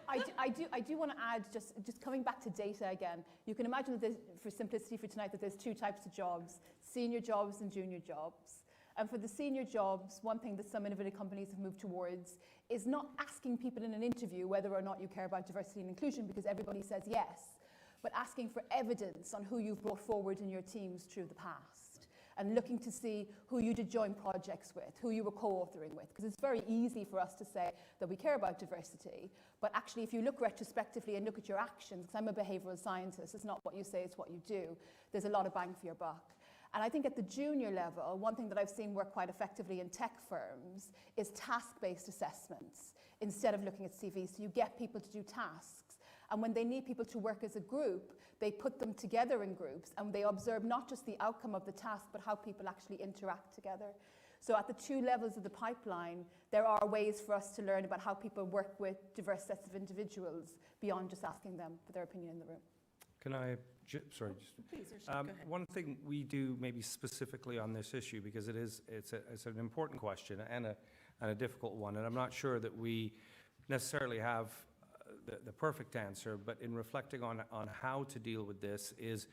I do want to add, just coming back to data again, you can imagine that there's, for simplicity for tonight, that there's 2 types of jobs: senior jobs and junior jobs. And for the senior jobs, one thing that some innovative companies have moved towards is not asking people in an interview whether or not you care about diversity and inclusion, because everybody says yes, but asking for evidence on who you've brought forward in your teams through the past, and looking to see who you did joint projects with, who you were co-authoring with, because it's very easy for us to say that we care about diversity, but actually if you look retrospectively and look at your actions, because I'm a behavioural scientist, it's not what you say, it's what you do, there's a lot of bang for your buck. And I think at the junior level, one thing that I've seen work quite effectively in tech firms is task-based assessments instead of looking at CVs. So you get people to do tasks. And when they need people to work as a group, they put them together in groups and they observe not just the outcome of the task, but how people actually interact together. So at the 2 levels of the pipeline, there are ways for us to learn about how people work with diverse sets of individuals beyond just asking them for their opinion in the room. Can I, Please, Irshaad, go ahead. one thing we do maybe specifically on this issue, because it's an important question and a difficult one, and I'm not sure that we necessarily have the perfect answer, but in reflecting on how to deal with this is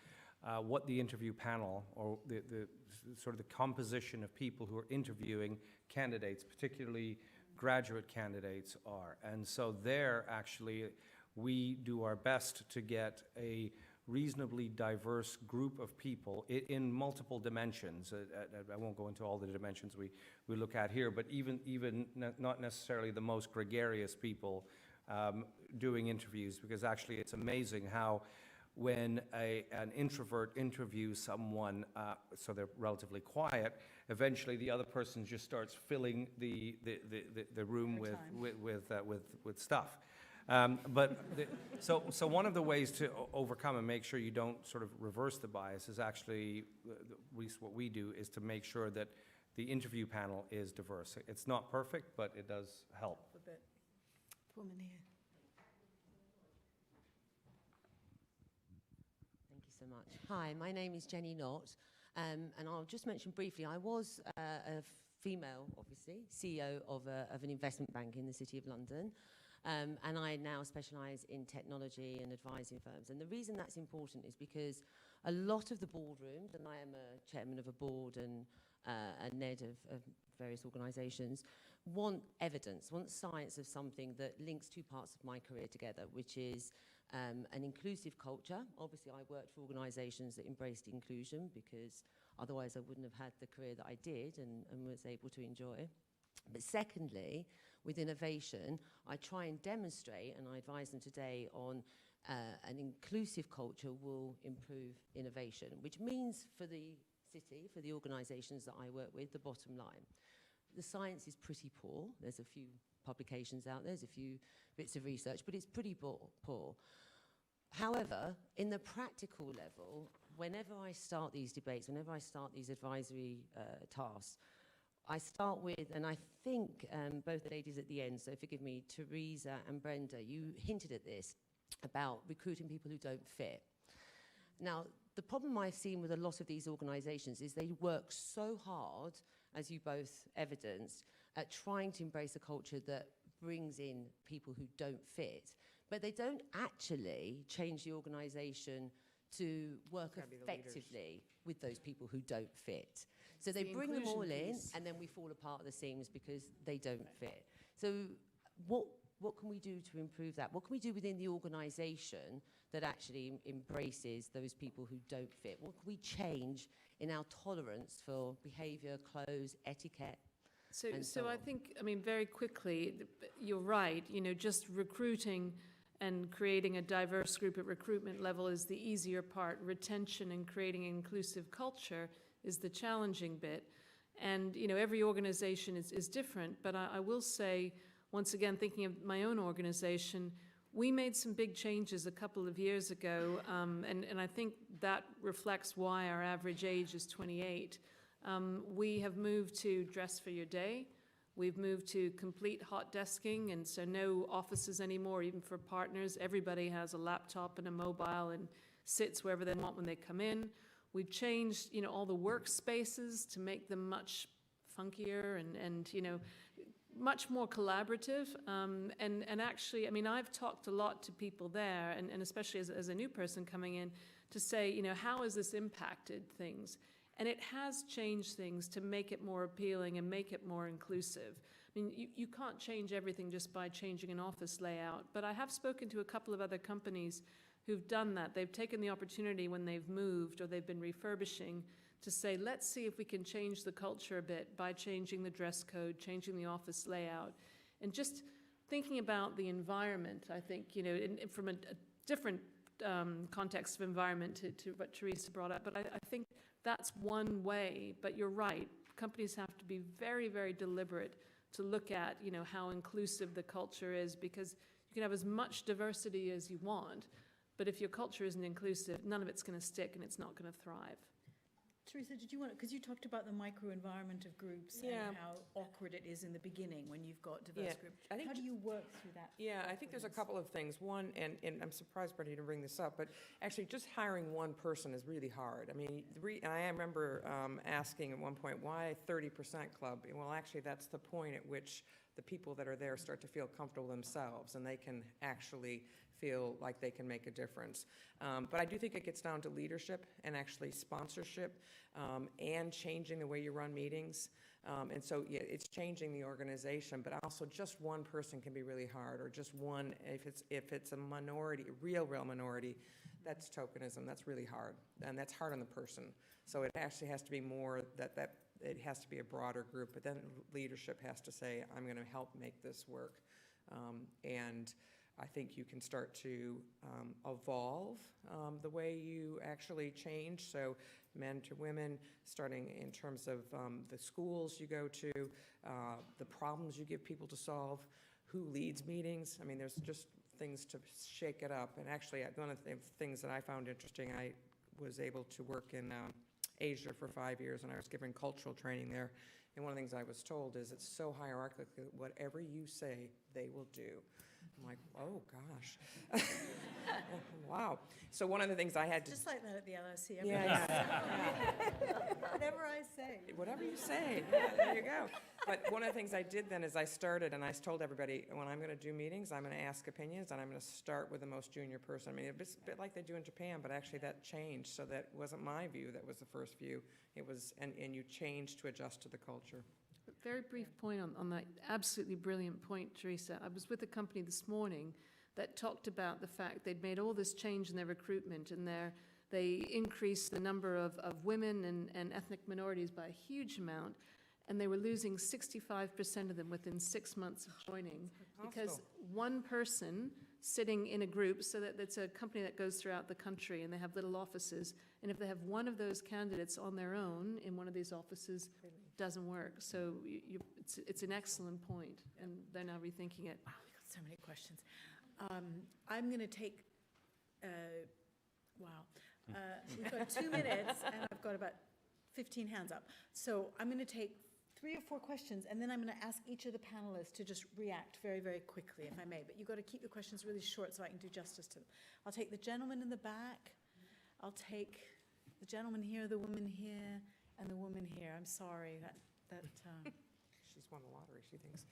what the interview panel, or the sort of the composition of people who are interviewing candidates, particularly graduate candidates, are. And so there, actually, we do our best to get a reasonably diverse group of people in multiple dimensions. I won't go into all the dimensions we look at here, but even not necessarily the most gregarious people doing interviews, because actually it's amazing how when an introvert interviews someone, so they're relatively quiet, eventually the other person just starts filling the room with stuff. So one of the ways to overcome and make sure you don't sort of reverse the bias is actually, at least what we do, is to make sure that the interview panel is diverse. It's not perfect, but it does help. A bit. Woman here. Thank you so much. Hi, my name is Jenny Knott, and I'll just mention briefly, I was a female, obviously, CEO of an investment bank in the City of London, and I now specialise in technology and advising firms. And the reason that's important is because a lot of the boardrooms, and I am a chairman of a board and a NED of various organisations, want evidence, want science of something that links two parts of my career together, which is an inclusive culture. Obviously, I worked for organisations that embraced inclusion, because otherwise I wouldn't have had the career that I did and was able to enjoy. But secondly, with innovation, I try and demonstrate, and I advise them today on an inclusive culture will improve innovation, which means for the city, for the organisations that I work with, the bottom line. The science is pretty poor. There's a few publications out there, there's a few bits of research, but it's pretty poor. However, in the practical level, whenever I start these debates, whenever I start these advisory tasks, I start with, and I think both the ladies at the end, so forgive me, Teresa and Brenda, you hinted at this, about recruiting people who don't fit. Now, the problem I've seen with a lot of these organisations is they work so hard, as you both evidenced, at trying to embrace a culture that brings in people who don't fit, but they don't actually change the organisation to work effectively with those people who don't fit. So they bring them all in, and then we fall apart at the seams because they don't fit. So what can we do to improve that? What can we do within the organisation that actually embraces those people who don't fit? What can we change in our tolerance for behaviour, clothes, etiquette? So I think, I mean, very quickly, you're right, you know, just recruiting and creating a diverse group at recruitment level is the easier part. Retention and creating an inclusive culture is the challenging bit. And, you know, every organization is different, but I will say, once again, thinking of my own organization, we made some big changes a couple of years ago, and I think that reflects why our average age is 28. We have moved to dress for your day. We've moved to complete hot desking, and so no offices anymore, even for partners. Everybody has a laptop and a mobile and sits wherever they want when they come in. We've changed, you know, all the workspaces to make them much funkier and you know, much more collaborative. And actually, I mean, I've talked a lot to people there, and especially as a new person coming in, to say, you know, how has this impacted things? And it has changed things to make it more appealing and make it more inclusive. I mean, you can't change everything just by changing an office layout, but I have spoken to a couple of other companies who've done that. They've taken the opportunity when they've moved or they've been refurbishing to say, let's see if we can change the culture a bit by changing the dress code, changing the office layout, and just thinking about the environment. I think, you know, from a different context of environment to what Teresa brought up, but I think that's one way. But you're right, companies have to be very, very deliberate to look at, you know, how inclusive the culture is, because you can have as much diversity as you want, but if your culture isn't inclusive, none of it's going to stick and it's not going to thrive. Teresa, did you want, because you talked about the microenvironment of groups and how awkward it is in the beginning when you've got diverse groups. How do you work through that? Yeah, I think there's a couple of things. One, and I'm surprised, Brenda, you didn't bring this up, but actually just hiring one person is really hard. I mean, I remember asking at one point, why 30% club? Well, actually, that's the point at which the people that are there start to feel comfortable themselves, and they can actually feel like they can make a difference. But I do think it gets down to leadership and actually sponsorship and changing the way you run meetings. And so, yeah, it's changing the organization, but also just one person can be really hard, or just one, if it's a minority, a real minority, that's tokenism, that's really hard, and that's hard on the person. So it actually has to be more that it has to be a broader group, but then leadership has to say, I'm going to help make this work. And I think you can start to evolve the way you actually change. So men to women, starting in terms of the schools you go to, the problems you give people to solve, who leads meetings. I mean, there's just things to shake it up. And actually, one of the things that I found interesting, I was able to work in Asia for 5 years, and I was given cultural training there. And one of the things I was told is it's so hierarchical that whatever you say, they will do. I'm like, oh, gosh. Wow. So one of the things I had to... Just like that at the LSE. Yeah. Whatever I say. Whatever you say. Yeah, there you go. But one of the things I did then is I started, and I told everybody, when I'm going to do meetings, I'm going to ask opinions, and I'm going to start with the most junior person. I mean, it's a bit like they do in Japan, but actually that changed, so that wasn't my view that was the first view. It was, and you changed to adjust to the culture. Very brief point on that absolutely brilliant point, Teresa. I was with a company this morning that talked about the fact they'd made all this change in their recruitment, and they increased the number of women and ethnic minorities by a huge amount, and they were losing 65% of them within 6 months of joining because one person sitting in a group, so that it's a company that goes throughout the country and they have little offices, and if they have one of those candidates on their own in one of these offices, it doesn't work. So it's an excellent point, and they're now rethinking it. Wow, we've got so many questions. I'm going to take, we've got 2 minutes, and I've got about 15 hands up. So I'm going to take 3 or 4 questions, and then I'm going to ask each of the panelists to just react very, very quickly, if I may. But you've got to keep the questions really short so I can do justice to them. I'll take the gentleman in the back. I'll take the gentleman here, the woman here, and the woman here. I'm sorry that She's won the lottery, she thinks.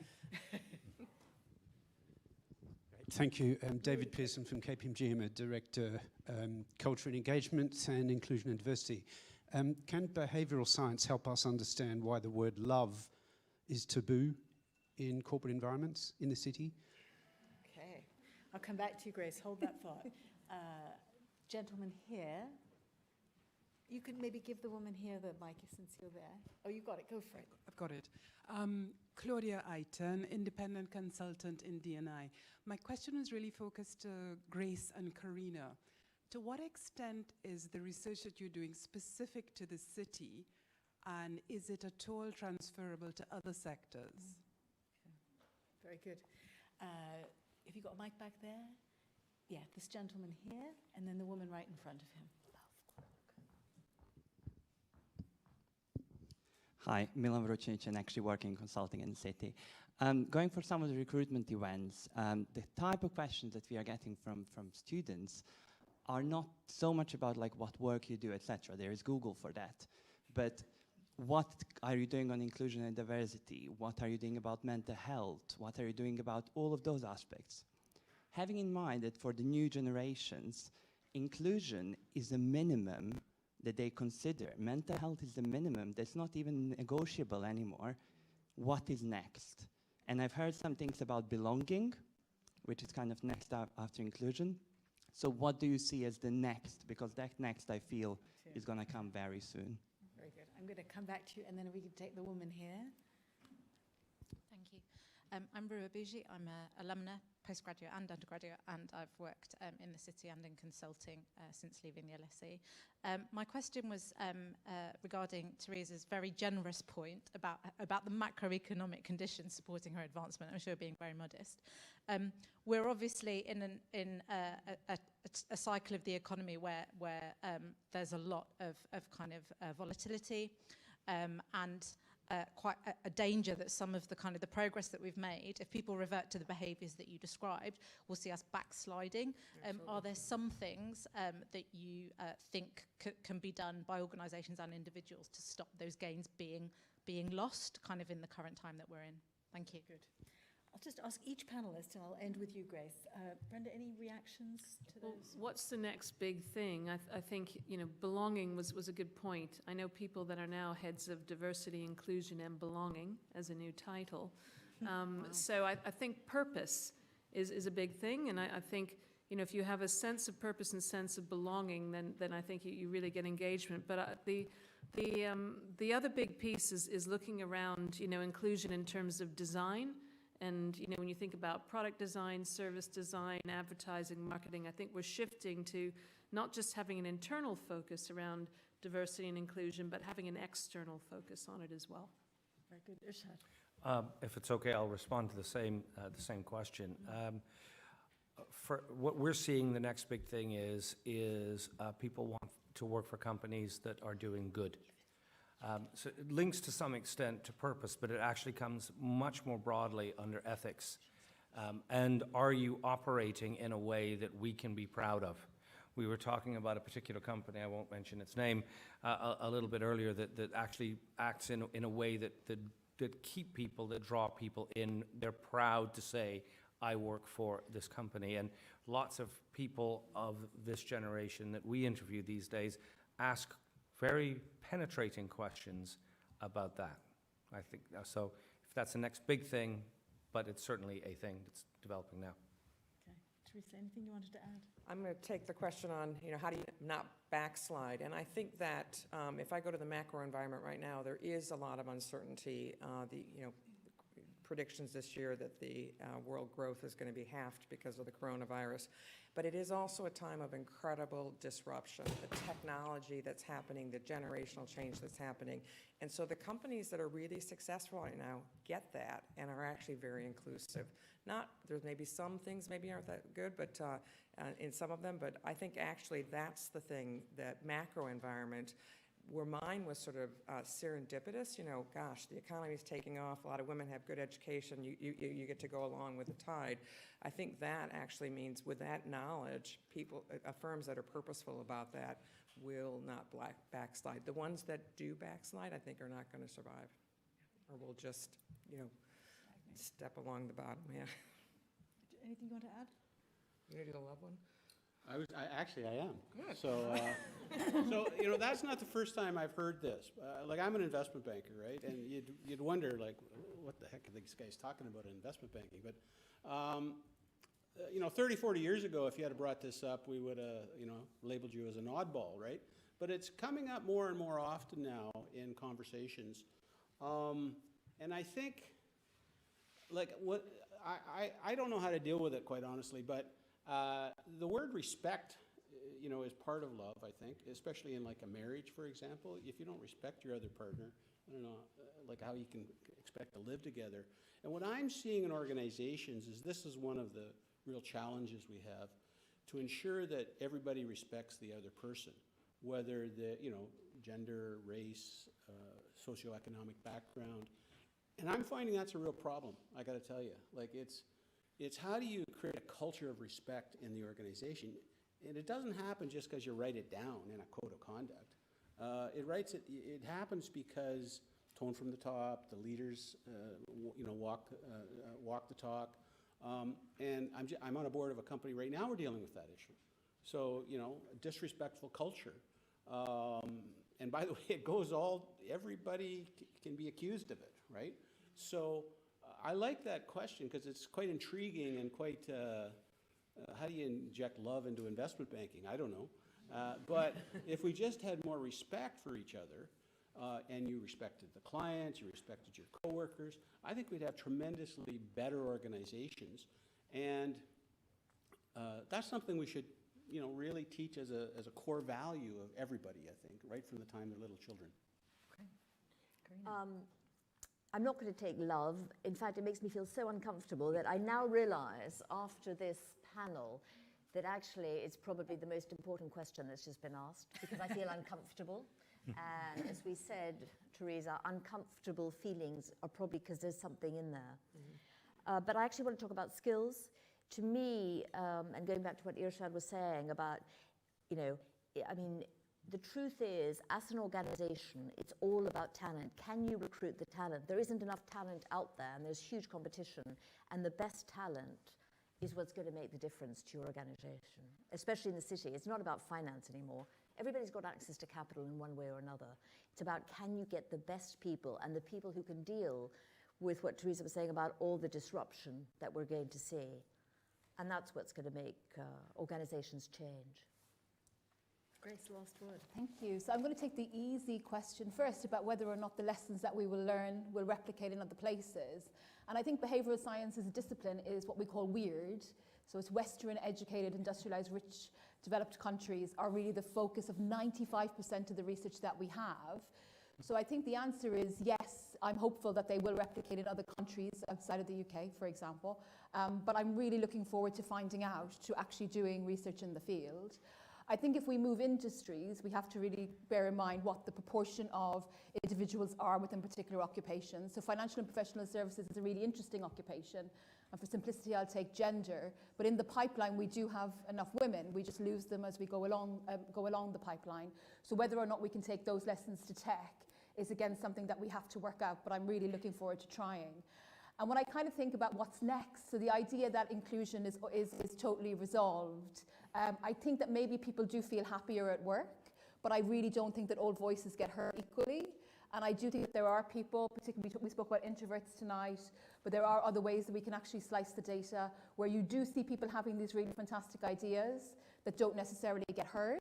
Thank you. David Pearson from KPMG. I'm a Director, Culture and Engagement and Inclusion and Diversity. Can behavioural science help us understand why the word love is taboo in corporate environments in the city? Okay. I'll come back to you, Grace. Hold that thought. Gentleman here. You could maybe give the woman here the mic since you're there. Oh, you got it. Go for it. I've got it. Claudia Aiton, independent consultant in D&I. My question is really focused to Grace and Karina. To what extent is the research that you're doing specific to the city, and is it at all transferable to other sectors? Okay. Very good. Have you got a mic back there? Yeah, this gentleman here, and then the woman right in front of him. Hi, Milan Vrocinic, and actually working in consulting in the city. Going for some of the recruitment events, the type of questions that we are getting from students are not so much about like what work you do, etc. There is Google for that. But what are you doing on inclusion and diversity? What are you doing about mental health? What are you doing about all of those aspects? Having in mind that for the new generations, inclusion is a minimum that they consider. Mental health is the minimum that's not even negotiable anymore. What is next? And I've heard some things about belonging, which is kind of next after inclusion. So what do you see as the next? Because that next, I feel, is going to come very soon. Very good. I'm going to come back to you, and then we can take the woman here. Thank you. I'm Rua Bougie. I'm an alumna, postgraduate and undergraduate, and I've worked in the city and in consulting since leaving the LSE. My question was regarding Teresa's very generous point about the macroeconomic conditions supporting her advancement. I'm sure being very modest. We're obviously in a cycle of the economy where there's a lot of kind of volatility and quite a danger that some of the kind of the progress that we've made, if people revert to the behaviours that you described, will see us backsliding. Are there some things that you think can be done by organisations and individuals to stop those gains being lost, kind of in the current time that we're in? Thank you. Good. I'll just ask each panelist, and I'll end with you, Grace. Brenda, any reactions to those? Well, what's the next big thing? I think, belonging was a good point. I know people that are now heads of diversity, inclusion, and belonging as a new title. Wow. So I think purpose is a big thing, and I think, if you have a sense of purpose and sense of belonging, then I think you really get engagement. But the other big piece is looking around, inclusion in terms of design And, when you think about product design, service design, advertising, marketing, I think we're shifting to not just having an internal focus around diversity and inclusion, but having an external focus on it as well. Very good. Irshaad. If it's okay, I'll respond to the same question. For what we're seeing, the next big thing is people want to work for companies that are doing good. So it links to some extent to purpose, but it actually comes much more broadly under ethics. And are you operating in a way that we can be proud of? We were talking about a particular company, I won't mention its name, a little bit earlier, that actually acts in a way that keep people, that draw people in. They're proud to say, I work for this company. And lots of people of this generation that we interview these days ask very penetrating questions about that. I think so. If that's the next big thing, but it's certainly a thing that's developing now. Okay. Teresa, anything you wanted to add? I'm going to take the question on, how do you not backslide? And I think that if I go to the macro environment right now, there is a lot of uncertainty. Predictions this year that the world growth is going to be halved because of the coronavirus. But it is also a time of incredible disruption, the technology that's happening, the generational change that's happening. And so the companies that are really successful right now get that and are actually very inclusive. There's maybe some things maybe aren't that good, but in some of them, but I think actually that's the thing, that macro environment, where mine was sort of serendipitous, gosh, the economy's taking off, a lot of women have good education, you get to go along with the tide. I think that actually means with that knowledge, firms that are purposeful about that will not backslide. The ones that do backslide, I think, are not going to survive, or will just, step along the bottom, yeah. Anything you want to add? You going to do the love one? I am. Good. So, that's not the first time I've heard this. I'm an investment banker, right? And you'd wonder, what the heck are these guys talking about in investment banking? But, 30, 40 years ago, if you had brought this up, we would have, labeled you as an oddball, right? But it's coming up more and more often now in conversations. And I think, I don't know how to deal with it, quite honestly, but the word respect, is part of love, I think, especially in a marriage, for example. If you don't respect your other partner, I don't know, how you can expect to live together. And what I'm seeing in organizations is this is one of the real challenges we have, to ensure that everybody respects the other person, whether the, gender, race, socioeconomic background. And I'm finding that's a real problem, I got to tell you. It's how do you create a culture of respect in the organization? And it doesn't happen just because you write it down in a code of conduct. It happens because tone from the top, the leaders, walk the talk. And I'm on a board of a company right now. We're dealing with that issue. So a disrespectful culture. And by the way, it goes everybody can be accused of it, right? So I like that question because it's quite intriguing and quite, how do you inject love into investment banking? I don't know. But if we just had more respect for each other, and you respected the clients, you respected your coworkers, I think we'd have tremendously better organizations. And that's something we should, really teach as a core value of everybody, I think, right from the time they're little children. Okay. Karina. I'm not going to take love. In fact, it makes me feel so uncomfortable that I now realize after this panel that actually it's probably the most important question that's just been asked, because I feel uncomfortable. And as we said, Teresa, uncomfortable feelings are probably because there's something in there. Mm-hmm. But I actually want to talk about skills. To me, and going back to what Irshaad was saying about, the truth is, as an organization, it's all about talent. Can you recruit the talent? There isn't enough talent out there, and there's huge competition. And the best talent is what's going to make the difference to your organization, especially in the city. It's not about finance anymore. Everybody's got access to capital in one way or another. It's about, can you get the best people and the people who can deal with what Teresa was saying about all the disruption that we're going to see. And that's what's going to make organizations change. Grace, last word. Thank you. So I'm going to take the easy question first about whether or not the lessons that we will learn will replicate in other places. And I think behavioural science as a discipline is what we call weird. So it's Western, educated, industrialised, rich, developed countries are really the focus of 95% of the research that we have. So I think the answer is yes, I'm hopeful that they will replicate in other countries outside of the UK, for example. But I'm really looking forward to finding out, to actually doing research in the field. I think if we move industries, we have to really bear in mind what the proportion of individuals are within particular occupations. So financial and professional services is a really interesting occupation. And for simplicity, I'll take gender. But in the pipeline, we do have enough women. We just lose them as we go along the pipeline. So whether or not we can take those lessons to tech is, again, something that we have to work out. But I'm really looking forward to trying. And when I kind of think about what's next, so the idea that inclusion is totally resolved, I think that maybe people do feel happier at work, but I really don't think that all voices get heard equally. And I do think that there are people, particularly we spoke about introverts tonight, but there are other ways that we can actually slice the data where you do see people having these really fantastic ideas that don't necessarily get heard.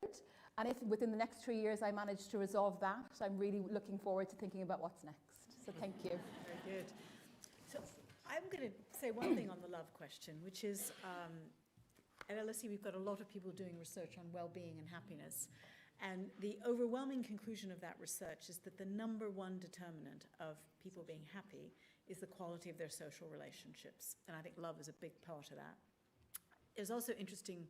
And if within the next 3 years I manage to resolve that, I'm really looking forward to thinking about what's next. So thank you. Very good. So I'm going to say one thing on the love question, which is at LSE we've got a lot of people doing research on well-being and happiness. And the overwhelming conclusion of that research is that the number one determinant of people being happy is the quality of their social relationships. And I think love is a big part of that. It's also interesting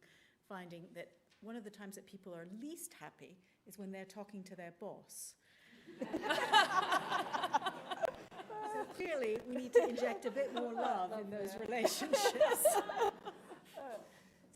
finding that one of the times that people are least happy is when they're talking to their boss. So clearly we need to inject a bit more love in those relationships.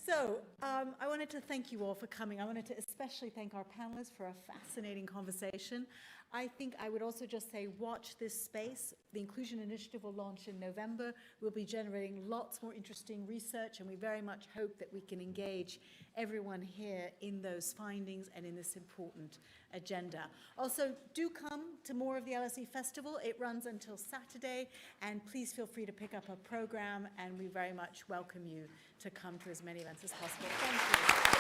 So I wanted to thank you all for coming. I wanted to especially thank our panelists for a fascinating conversation. I think I would also just say watch this space. The Inclusion Initiative will launch in November. We'll be generating lots more interesting research, and we very much hope that we can engage everyone here in those findings and in this important agenda. Also, do come to more of the LSE Festival. It runs until Saturday, and please feel free to pick up a program, and we very much welcome you to come to as many events as possible. Thank you.